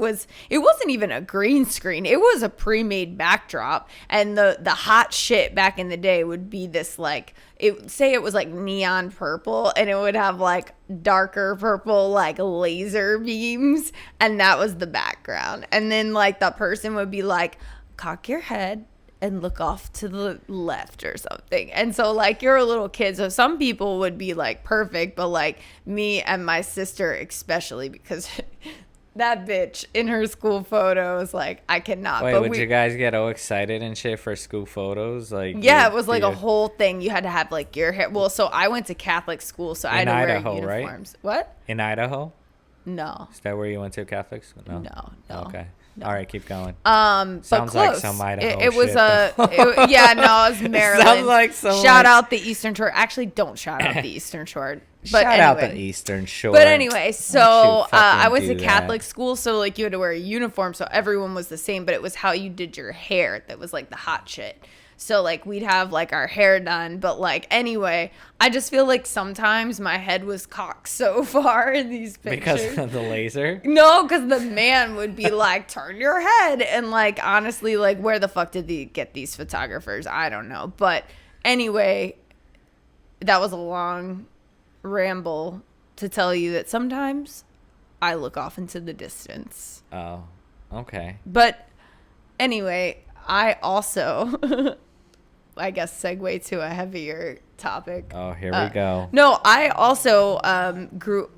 wasn't even a green screen. It was a pre-made backdrop. And the hot shit back in the day would be this like, it was like neon purple, and it would have like darker purple like laser beams, and that was the background. And then like the person would be like, cock your head and look off to the left or something. And so like you're a little kid, so some people would be like perfect, but like me and my sister especially, because that bitch in her school photos, like I cannot. Wait, but would you guys get all excited and shit for school photos? Like, yeah, it was like a whole thing. You had to have like your hair. Well, so I went to Catholic school, so I had to wear uniforms. Right? What? In Idaho? No. Is that where you went to Catholic school? No. Okay. No. All right, keep going. Sounds like some Idaho it was shit, yeah, no, it was Maryland. Sounds like some shout out the Eastern Shore. Actually, don't shout out the Eastern Shore. But shout anyway. out the Eastern Shore. But anyway, so I went to do Catholic that? school, so like you had to wear a uniform, so everyone was the same, but it was how you did your hair that was like the hot shit. So like we'd have like our hair done, but like anyway, I just feel like sometimes my head was cocked so far in these pictures. Because of the laser? No, because the man would be like, turn your head. And like, honestly, like where the fuck did they get these photographers? I don't know. But anyway, that was a long ramble to tell you that sometimes I look off into the distance. Oh, okay. But anyway, I also... I guess segue to a heavier topic. Oh, here we go. No, I also grew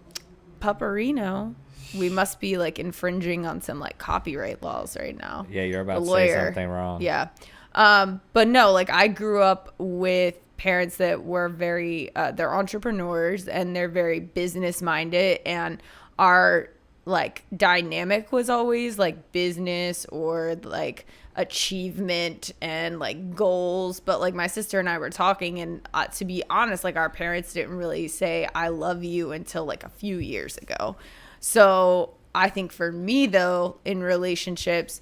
Pupperino. We must be like infringing on some like copyright laws right now. Yeah, you're about to say something wrong. Yeah. But no, like I grew up with parents that were very, they're entrepreneurs, and they're very business minded, and our like dynamic was always like business or like achievement and like goals. But like my sister and I were talking, and to be honest, like our parents didn't really say I love you until like a few years ago. So I think for me though, in relationships,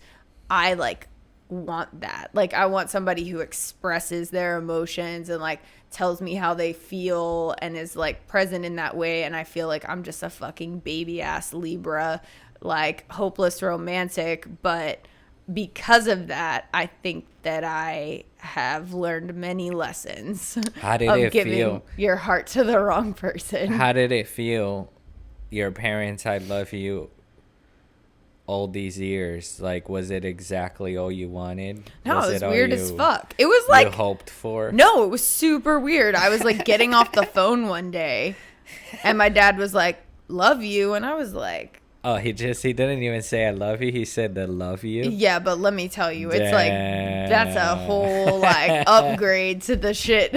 I like want that. Like I want somebody who expresses their emotions and like tells me how they feel and is like present in that way. And I feel like I'm just a fucking baby ass Libra, like hopeless romantic. But because of that, I think that I have learned many lessons. How did of it giving feel? Your heart to the wrong person. How did it feel? Your parents, I love you, all these years? Like, was it exactly all you wanted? No, it was all weird as fuck. It was like, you hoped for? no, it was super weird. I was like getting off the phone one day and my dad was like, love you. And I was like, Oh, he didn't even say I love you. He said the love you. yeah, but let me tell you, it's like, that's a whole like upgrade to the shit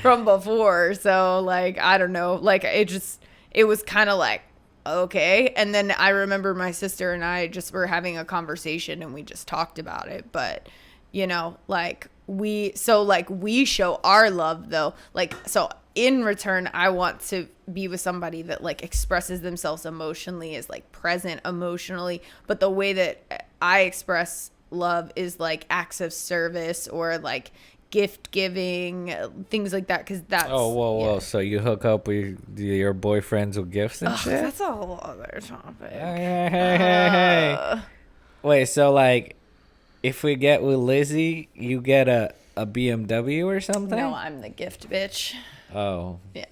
from before. So like, I don't know, like it was kind of like, okay. And then I remember my sister and I just were having a conversation and we just talked about it. But, you know, like we show our love though. Like, so in return, I want to be with somebody that like expresses themselves emotionally, is like present emotionally. But the way that I express love is like acts of service or like gift giving, things like that, because that's whoa. So you hook up with your boyfriends with gifts and shit? That's a whole other topic. Hey. Wait, so like if we get with Lizzie, you get a BMW or something? No, I'm the gift bitch. Oh, Yeah.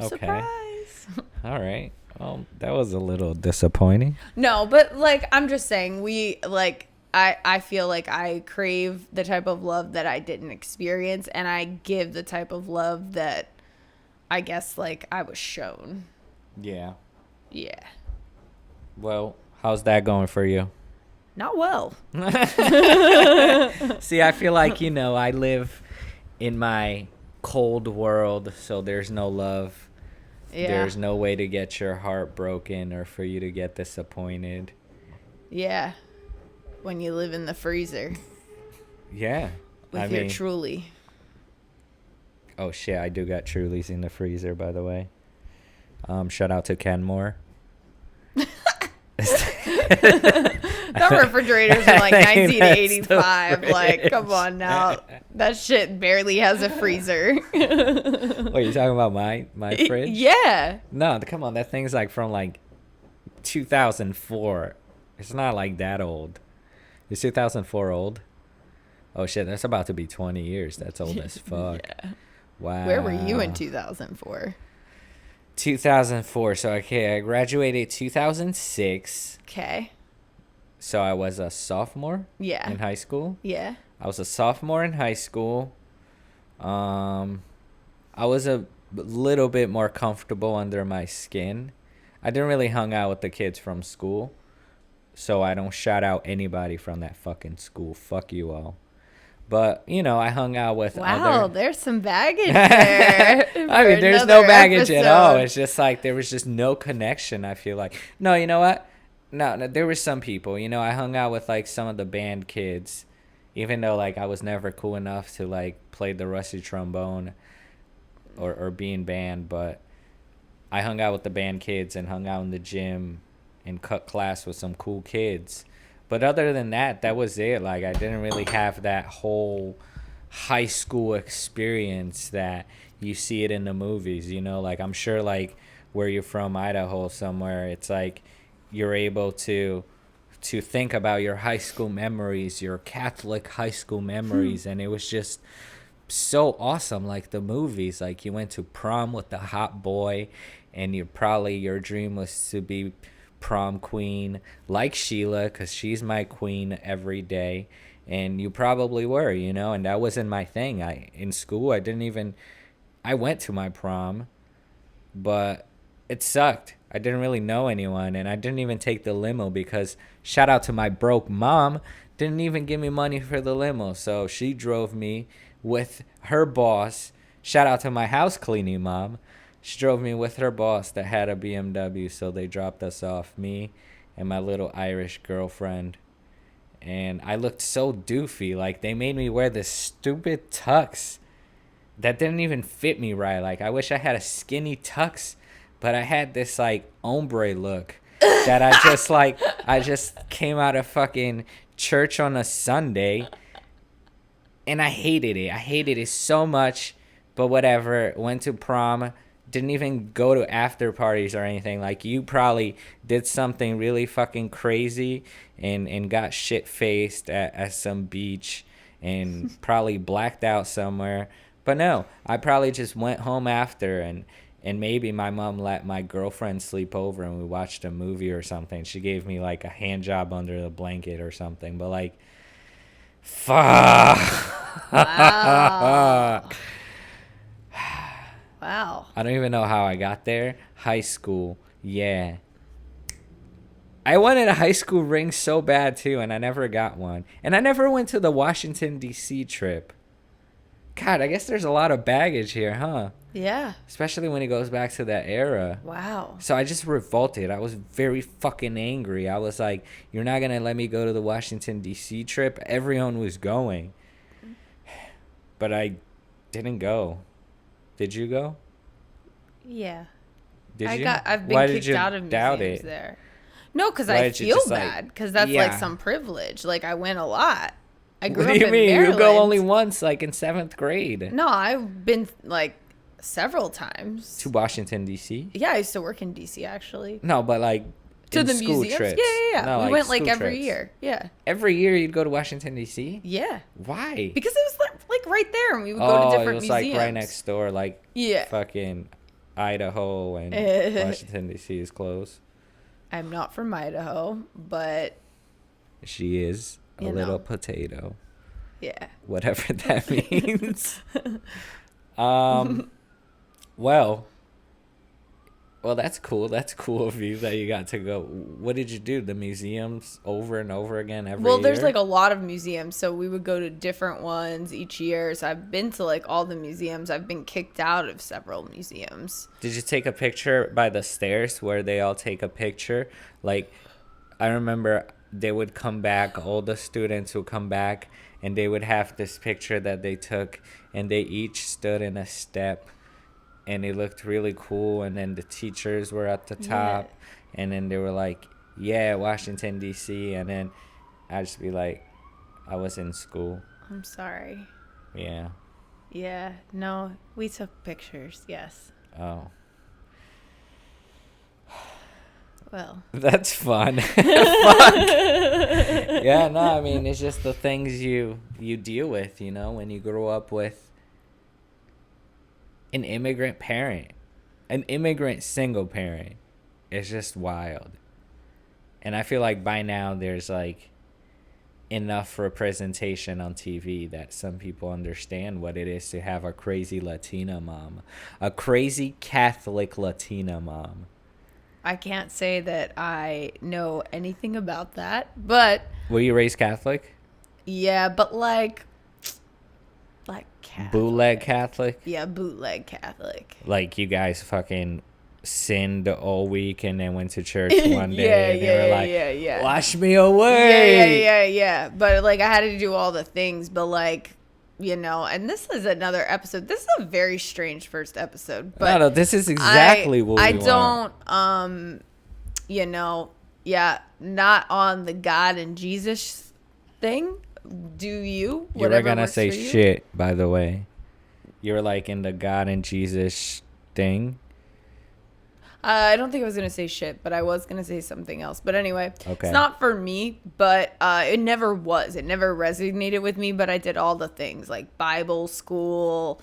okay. Surprise. All right. Well, that was a little disappointing. No, but like I'm just saying, I feel like I crave the type of love that I didn't experience, and I give the type of love that I guess like I was shown. Yeah. Yeah. Well, how's that going for you? Not well. See, I feel like, you know, I live in my cold world, so there's no love. Yeah. There's no way to get your heart broken or for you to get disappointed. Yeah. When you live in the freezer Yeah. with your Truly. Oh shit, I do got Trulies in the freezer, by the way. Shout out to Kenmore. The refrigerators are like 1985. Like, come on now. That shit barely has a freezer. What, you talking about my fridge? Yeah. No, come on. That thing's like from like 2004. It's not like that old. Is 2004 old? Oh shit, that's about to be 20 years. That's old as fuck. Yeah. Wow. Where were you in 2004? 2004. So okay, I graduated 2006. Okay. So I was a sophomore. Yeah. In high school. Yeah. I was a sophomore in high school. I was a little bit more comfortable under my skin. I didn't really hang out with the kids from school. So I don't shout out anybody from that fucking school. Fuck you all. But, you know, I hung out with Wow, there's some baggage there. I mean, there's no baggage at all. It's just like there was just no connection, I feel like. No, you know what? No, there were some people. You know, I hung out with, like, some of the band kids. Even though, like, I was never cool enough to, like, play the rusty trombone or be in band. But I hung out with the band kids and hung out in the gym and cut class with some cool kids. But other than that, that was it. Like, I didn't really have that whole high school experience that you see it in the movies, you know? Like, I'm sure, like, where you're from, Idaho somewhere, it's like you're able to think about your high school memories, your Catholic high school memories. And it was just so awesome. Like, the movies, like, you went to prom with the hot boy, and your dream was to be prom queen like Sheila, because she's my queen every day. And you probably were, you know, and that wasn't my thing. In school, I went to my prom, but it sucked. I didn't really know anyone, and I didn't even take the limo because, shout out to my broke mom, didn't even give me money for the limo. So she drove me with her boss. Shout out to my house cleaning mom. She drove me with her boss that had a BMW, so they dropped us off, me and my little Irish girlfriend. And I looked so doofy. Like, they made me wear this stupid tux that didn't even fit me right. Like, I wish I had a skinny tux, but I had this, like, ombre look that I just came out of fucking church on a Sunday, and I hated it. I hated it so much, but whatever. Went to prom. Didn't even go to after parties or anything. Like, you probably did something really fucking crazy and got shit-faced at some beach and probably blacked out somewhere. But no, I probably just went home after and And maybe my mom let my girlfriend sleep over and we watched a movie or something. She gave me like a hand job under the blanket or something. But like, fuck. Wow. Wow. I don't even know how I got there. High school. Yeah. I wanted a high school ring so bad too, and I never got one. And I never went to the Washington, D.C. trip. God, I guess there's a lot of baggage here, huh? Yeah. Especially when it goes back to that era. Wow. So I just revolted. I was very fucking angry. I was like, you're not going to let me go to the Washington, D.C. trip? Everyone was going. But I didn't go. Did you go? Yeah. Did you? I've Why been did kicked you out of doubt museums it? there. No, because Why I did you feel just, like, bad. Because that's like yeah. some privilege. Like I went a lot. I grew What up do you in mean? Maryland. You go only once, like in 7th grade. No, I've been like several times. To Washington, D.C.? Yeah, I used to work in DC actually. No, but like To in the school museums? trips. Yeah. No, We went like school every trips. year. Yeah. Every year you'd go to Washington, D.C.? Yeah. Why? Because it was like right there and we would go to different it was museums. like right next door, like Yeah. fucking Idaho and Washington, D.C. is close. I'm not from Idaho, but She is a You little know. potato. yeah. Whatever that means. Well, that's cool. That's cool of you that you got to go. What did you do? The museums over and over again every year? Well, there's like a lot of museums, so we would go to different ones each year. So I've been to like all the museums. I've been kicked out of several museums. Did you take a picture by the stairs where they all take a picture? Like, I remember they would come back, all the students would come back, and they would have this picture that they took, and they each stood in a step, and it looked really cool. And then the teachers were at the top, and then they were like, yeah, Washington, D.C. And then I'd just be like, I was in school. I'm sorry. Yeah. Yeah. No, we took pictures. Yes. Oh. Well. That's fun. Fuck. Yeah, no, I mean, it's just the things you deal with, you know, when you grow up with an immigrant parent, an immigrant single parent. It's just wild. And I feel like by now there's like enough representation on TV that some people understand what it is to have a crazy Latina mom, a crazy Catholic Latina mom. I can't say that I know anything about that, but Were you raised Catholic? yeah, but like Catholic. Bootleg Catholic? Yeah, bootleg Catholic. Like you guys fucking sinned all week and then went to church one day and they were like, yeah. wash me away. Yeah. But like I had to do all the things, but like, you know, and this is another episode. This is a very strange first episode, but No, this is exactly what we want. I don't, you know, not on the God and Jesus thing. Do you? You were Whatever gonna works say for you? shit, by the way. You were like in the God and Jesus thing. I don't think I was going to say shit, but I was going to say something else. But anyway, Okay. It's not for me, but it never was. It never resonated with me, but I did all the things like Bible school,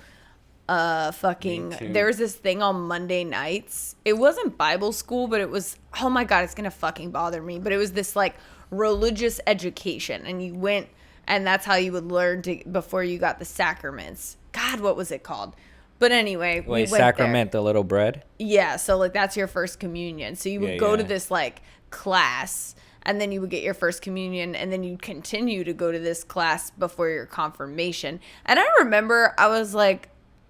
Me too. there was this thing on Monday nights. It wasn't Bible school, but it was, oh my God, it's going to fucking bother me. But it was this like religious education, and you went, and that's how you would learn before you got the sacraments. God, what was it called? But anyway, we Wait, went sacrament, the little bread? Yeah, so like that's your first communion. So you would go to this like class, and then you would get your first communion, and then you'd continue to go to this class before your confirmation. And I remember I was like,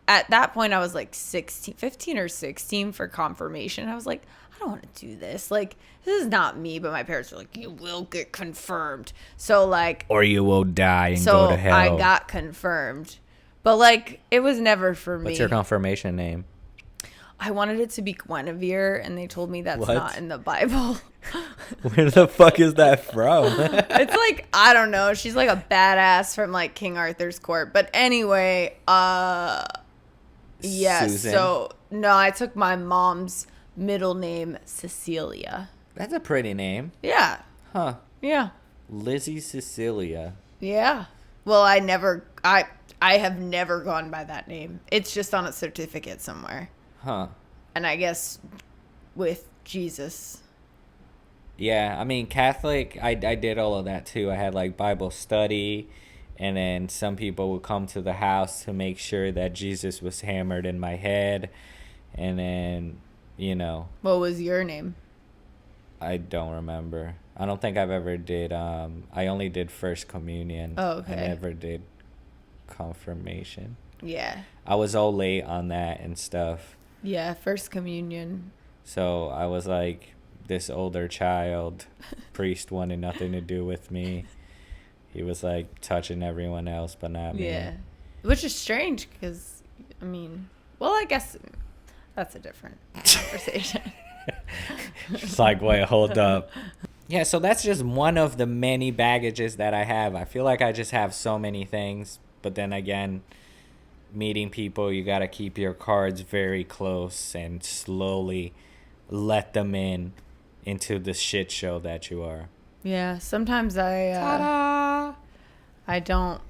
at that point I was like 15 or 16 for confirmation. I was like, I don't want to do this. Like, this is not me. But my parents were like, you will get confirmed. So like, Or you will die and go to hell. I got confirmed. But like, it was never for me. What's your confirmation name? I wanted it to be Guinevere, and they told me that's What? not in the Bible. Where the fuck is that from? It's like, I don't know. She's like a badass from like King Arthur's court. But anyway, yeah. Susan. So no, I took my mom's middle name, Cecilia. That's a pretty name. Yeah. Huh. Yeah. Lizzie Cecilia. Yeah. Well, I have never gone by that name. It's just on a certificate somewhere. Huh. and I guess with Jesus. Yeah, I mean, Catholic, I did all of that too. I had like Bible study, and then some people would come to the house to make sure that Jesus was hammered in my head. And then, What was your name? I don't remember. I don't think I've ever did, I only did First Communion. Oh, okay. I never did confirmation. Yeah. I was all late on that and stuff. Yeah, First Communion. So I was like this older child. Priest wanted nothing to do with me. He was like touching everyone else, but not me. Yeah. Which is strange because, I guess that's a different conversation. It's like, wait, hold up. Yeah, so that's just one of the many baggages that I have. I feel like I just have so many things. But then again, meeting people, you got to keep your cards very close and slowly let them into the shit show that you are. Yeah, sometimes I don't,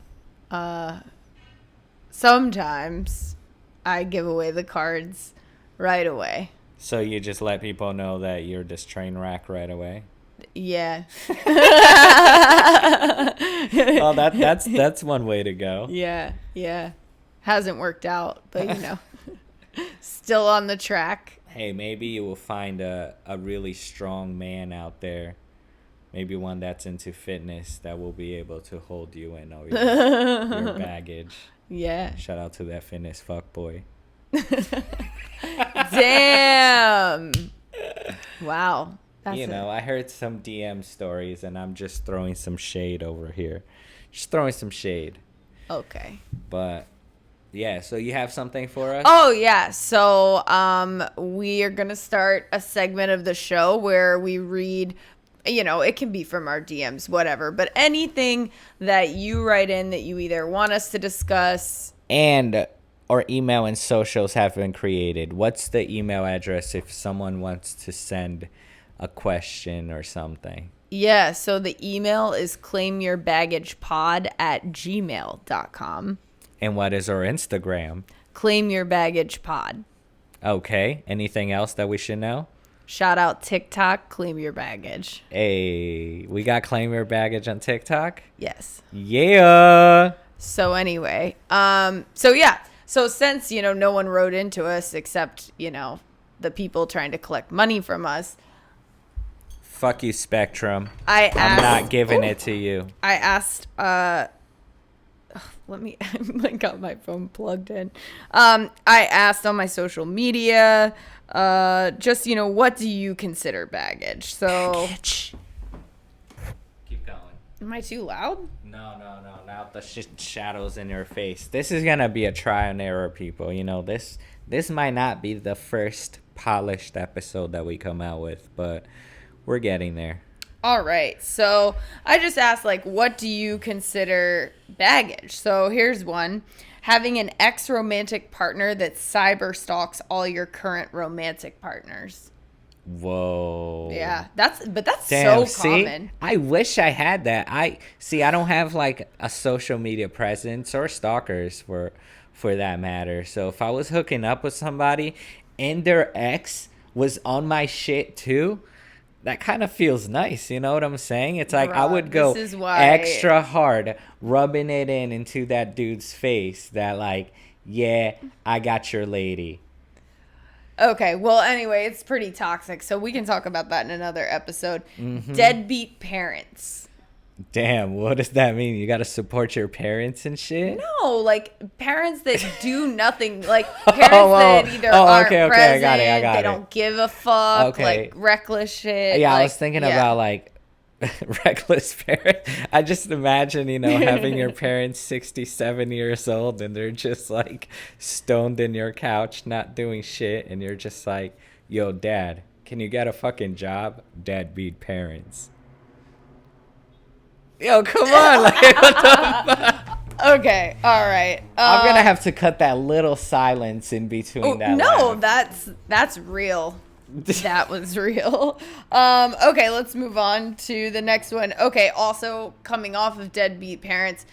sometimes I give away the cards right away. So you just let people know that you're this train wreck right away? Yeah. Well, that's one way to go. Yeah. Hasn't worked out, but still on the track. Hey, maybe you will find a really strong man out there. Maybe one that's into fitness that will be able to hold you in all your baggage. Yeah. Shout out to that fitness fuckboy. Damn. Wow. I heard some DM stories, and I'm just throwing some shade over here. Just throwing some shade. Okay. But, yeah, so you have something for us? Oh, yeah. So we are going to start a segment of the show where we read, it can be from our DMs, whatever, but anything that you write in that you either want us to discuss. And our email and socials have been created. What's the email address if someone wants to send a question or something? Yeah, so the email is claimyourbagagepod@gmail.com. And what is our Instagram? claimyourbagagepod. Okay. Anything else that we should know? Shout out TikTok, Claim Your Baggage. Hey, we got Claim Your Baggage on TikTok? Yes. Yeah. So anyway, so since, no one wrote into us except, the people trying to collect money from us. Fuck you, Spectrum. I'm not giving it to you. I asked, I got my phone plugged in. I asked on my social media, just, what do you consider baggage? So. Baggage. Keep going. Am I too loud? No. Now the shadows in your face. This is going to be a trial and error, people. This might not be the first polished episode that we come out with, but we're getting there. All right. So I just asked, what do you consider baggage? So here's one. Having an ex-romantic partner that cyber stalks all your current romantic partners. Whoa. Yeah. That's Damn, so common. See? I wish I had that. I don't have a social media presence or stalkers for that matter. So if I was hooking up with somebody and their ex was on my shit too, that kind of feels nice. You know what I'm saying? It's like I would go extra hard rubbing it into that dude's face that yeah, I got your lady. Okay, well, anyway, it's pretty toxic, so we can talk about that in another episode. Mm-hmm. Deadbeat parents. Damn, what does that mean? You got to support your parents and shit? No, parents that do nothing. Parents that either aren't present, I got it. they don't give a fuck, okay. Reckless shit. Yeah, I was thinking about, reckless parents. I just imagine, having your parents 67 years old and they're just, stoned in your couch, not doing shit, and you're just like, yo, Dad, can you get a fucking job? Deadbeat parents. Yo, come on. What the fuck? Okay, all right. I'm going to have to cut that little silence in between that. No, laugh. That's real. That was real. Okay, let's move on to the next one. Okay, also coming off of deadbeat parents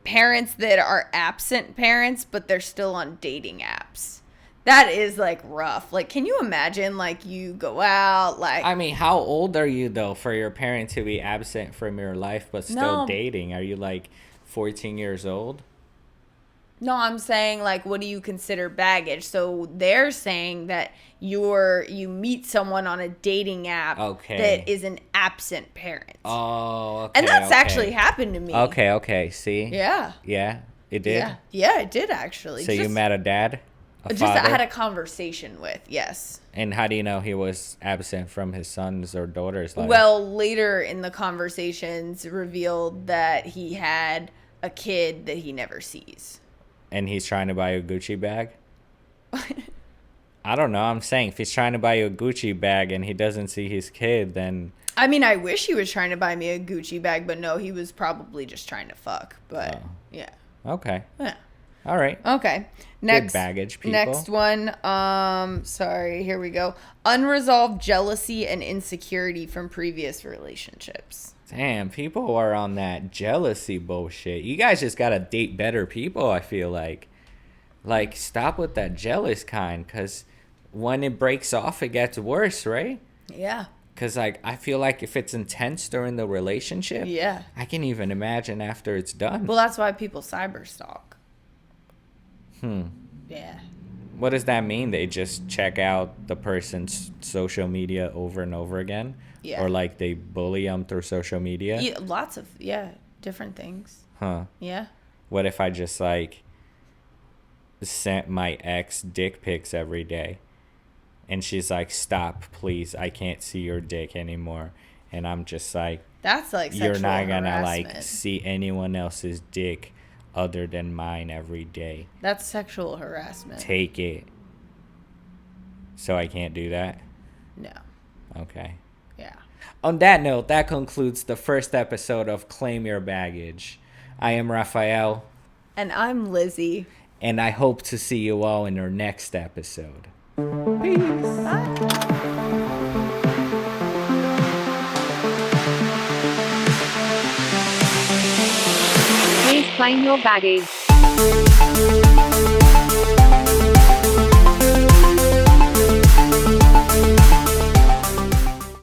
that are absent parents, but they're still on dating apps. That is like rough. Like, can you imagine like you go out like I mean, how old are you though for your parent to be absent from your life but still No. dating? Are you like 14 years old? No, I'm saying like what do you consider baggage? So they're saying that you meet someone on a dating app Okay. that is an absent parent. Oh, okay. and that's okay. actually happened to me. Okay. See? Yeah. Yeah, it did? Yeah. Yeah, it did actually. So you met a dad? A Just I father? had a conversation with, yes. And how do you know he was absent from his sons or daughters' life? Well, later in the conversations revealed that he had a kid that he never sees. And he's trying to buy you a Gucci bag? I don't know. I'm saying if he's trying to buy you a Gucci bag and he doesn't see his kid, then... I mean, I wish he was trying to buy me a Gucci bag, but no, he was probably just trying to fuck. But, yeah. Okay. Yeah. All right. Okay. Next baggage, people. Next one. Sorry, here we go. Unresolved jealousy and insecurity from previous relationships. Damn, people are on that jealousy bullshit. You guys just gotta date better people, I feel like. Like, stop with that jealous kind, because when it breaks off, it gets worse, right? Yeah. Because, like, I feel like if it's intense during the relationship, Yeah. I can even imagine after it's done. Well, that's why people cyber stalk. Yeah. What does that mean? They just check out the person's social media over and over again? Yeah. Or, like, they bully them through social media? Yeah, lots of, different things. Huh. Yeah. What if I just, like, sent my ex dick pics every day? And she's like, stop, please. I can't see your dick anymore. And I'm just like, That's like sexual you're not gonna harassment. like see anyone else's dick other than mine every day. That's sexual harassment. Take it. So I can't do that? No. Okay. Yeah. On that note, that concludes the first episode of Claim Your Baggage. I am Raphael. And I'm Lizzie. And I hope to see you all in our next episode. Please claim your baggage.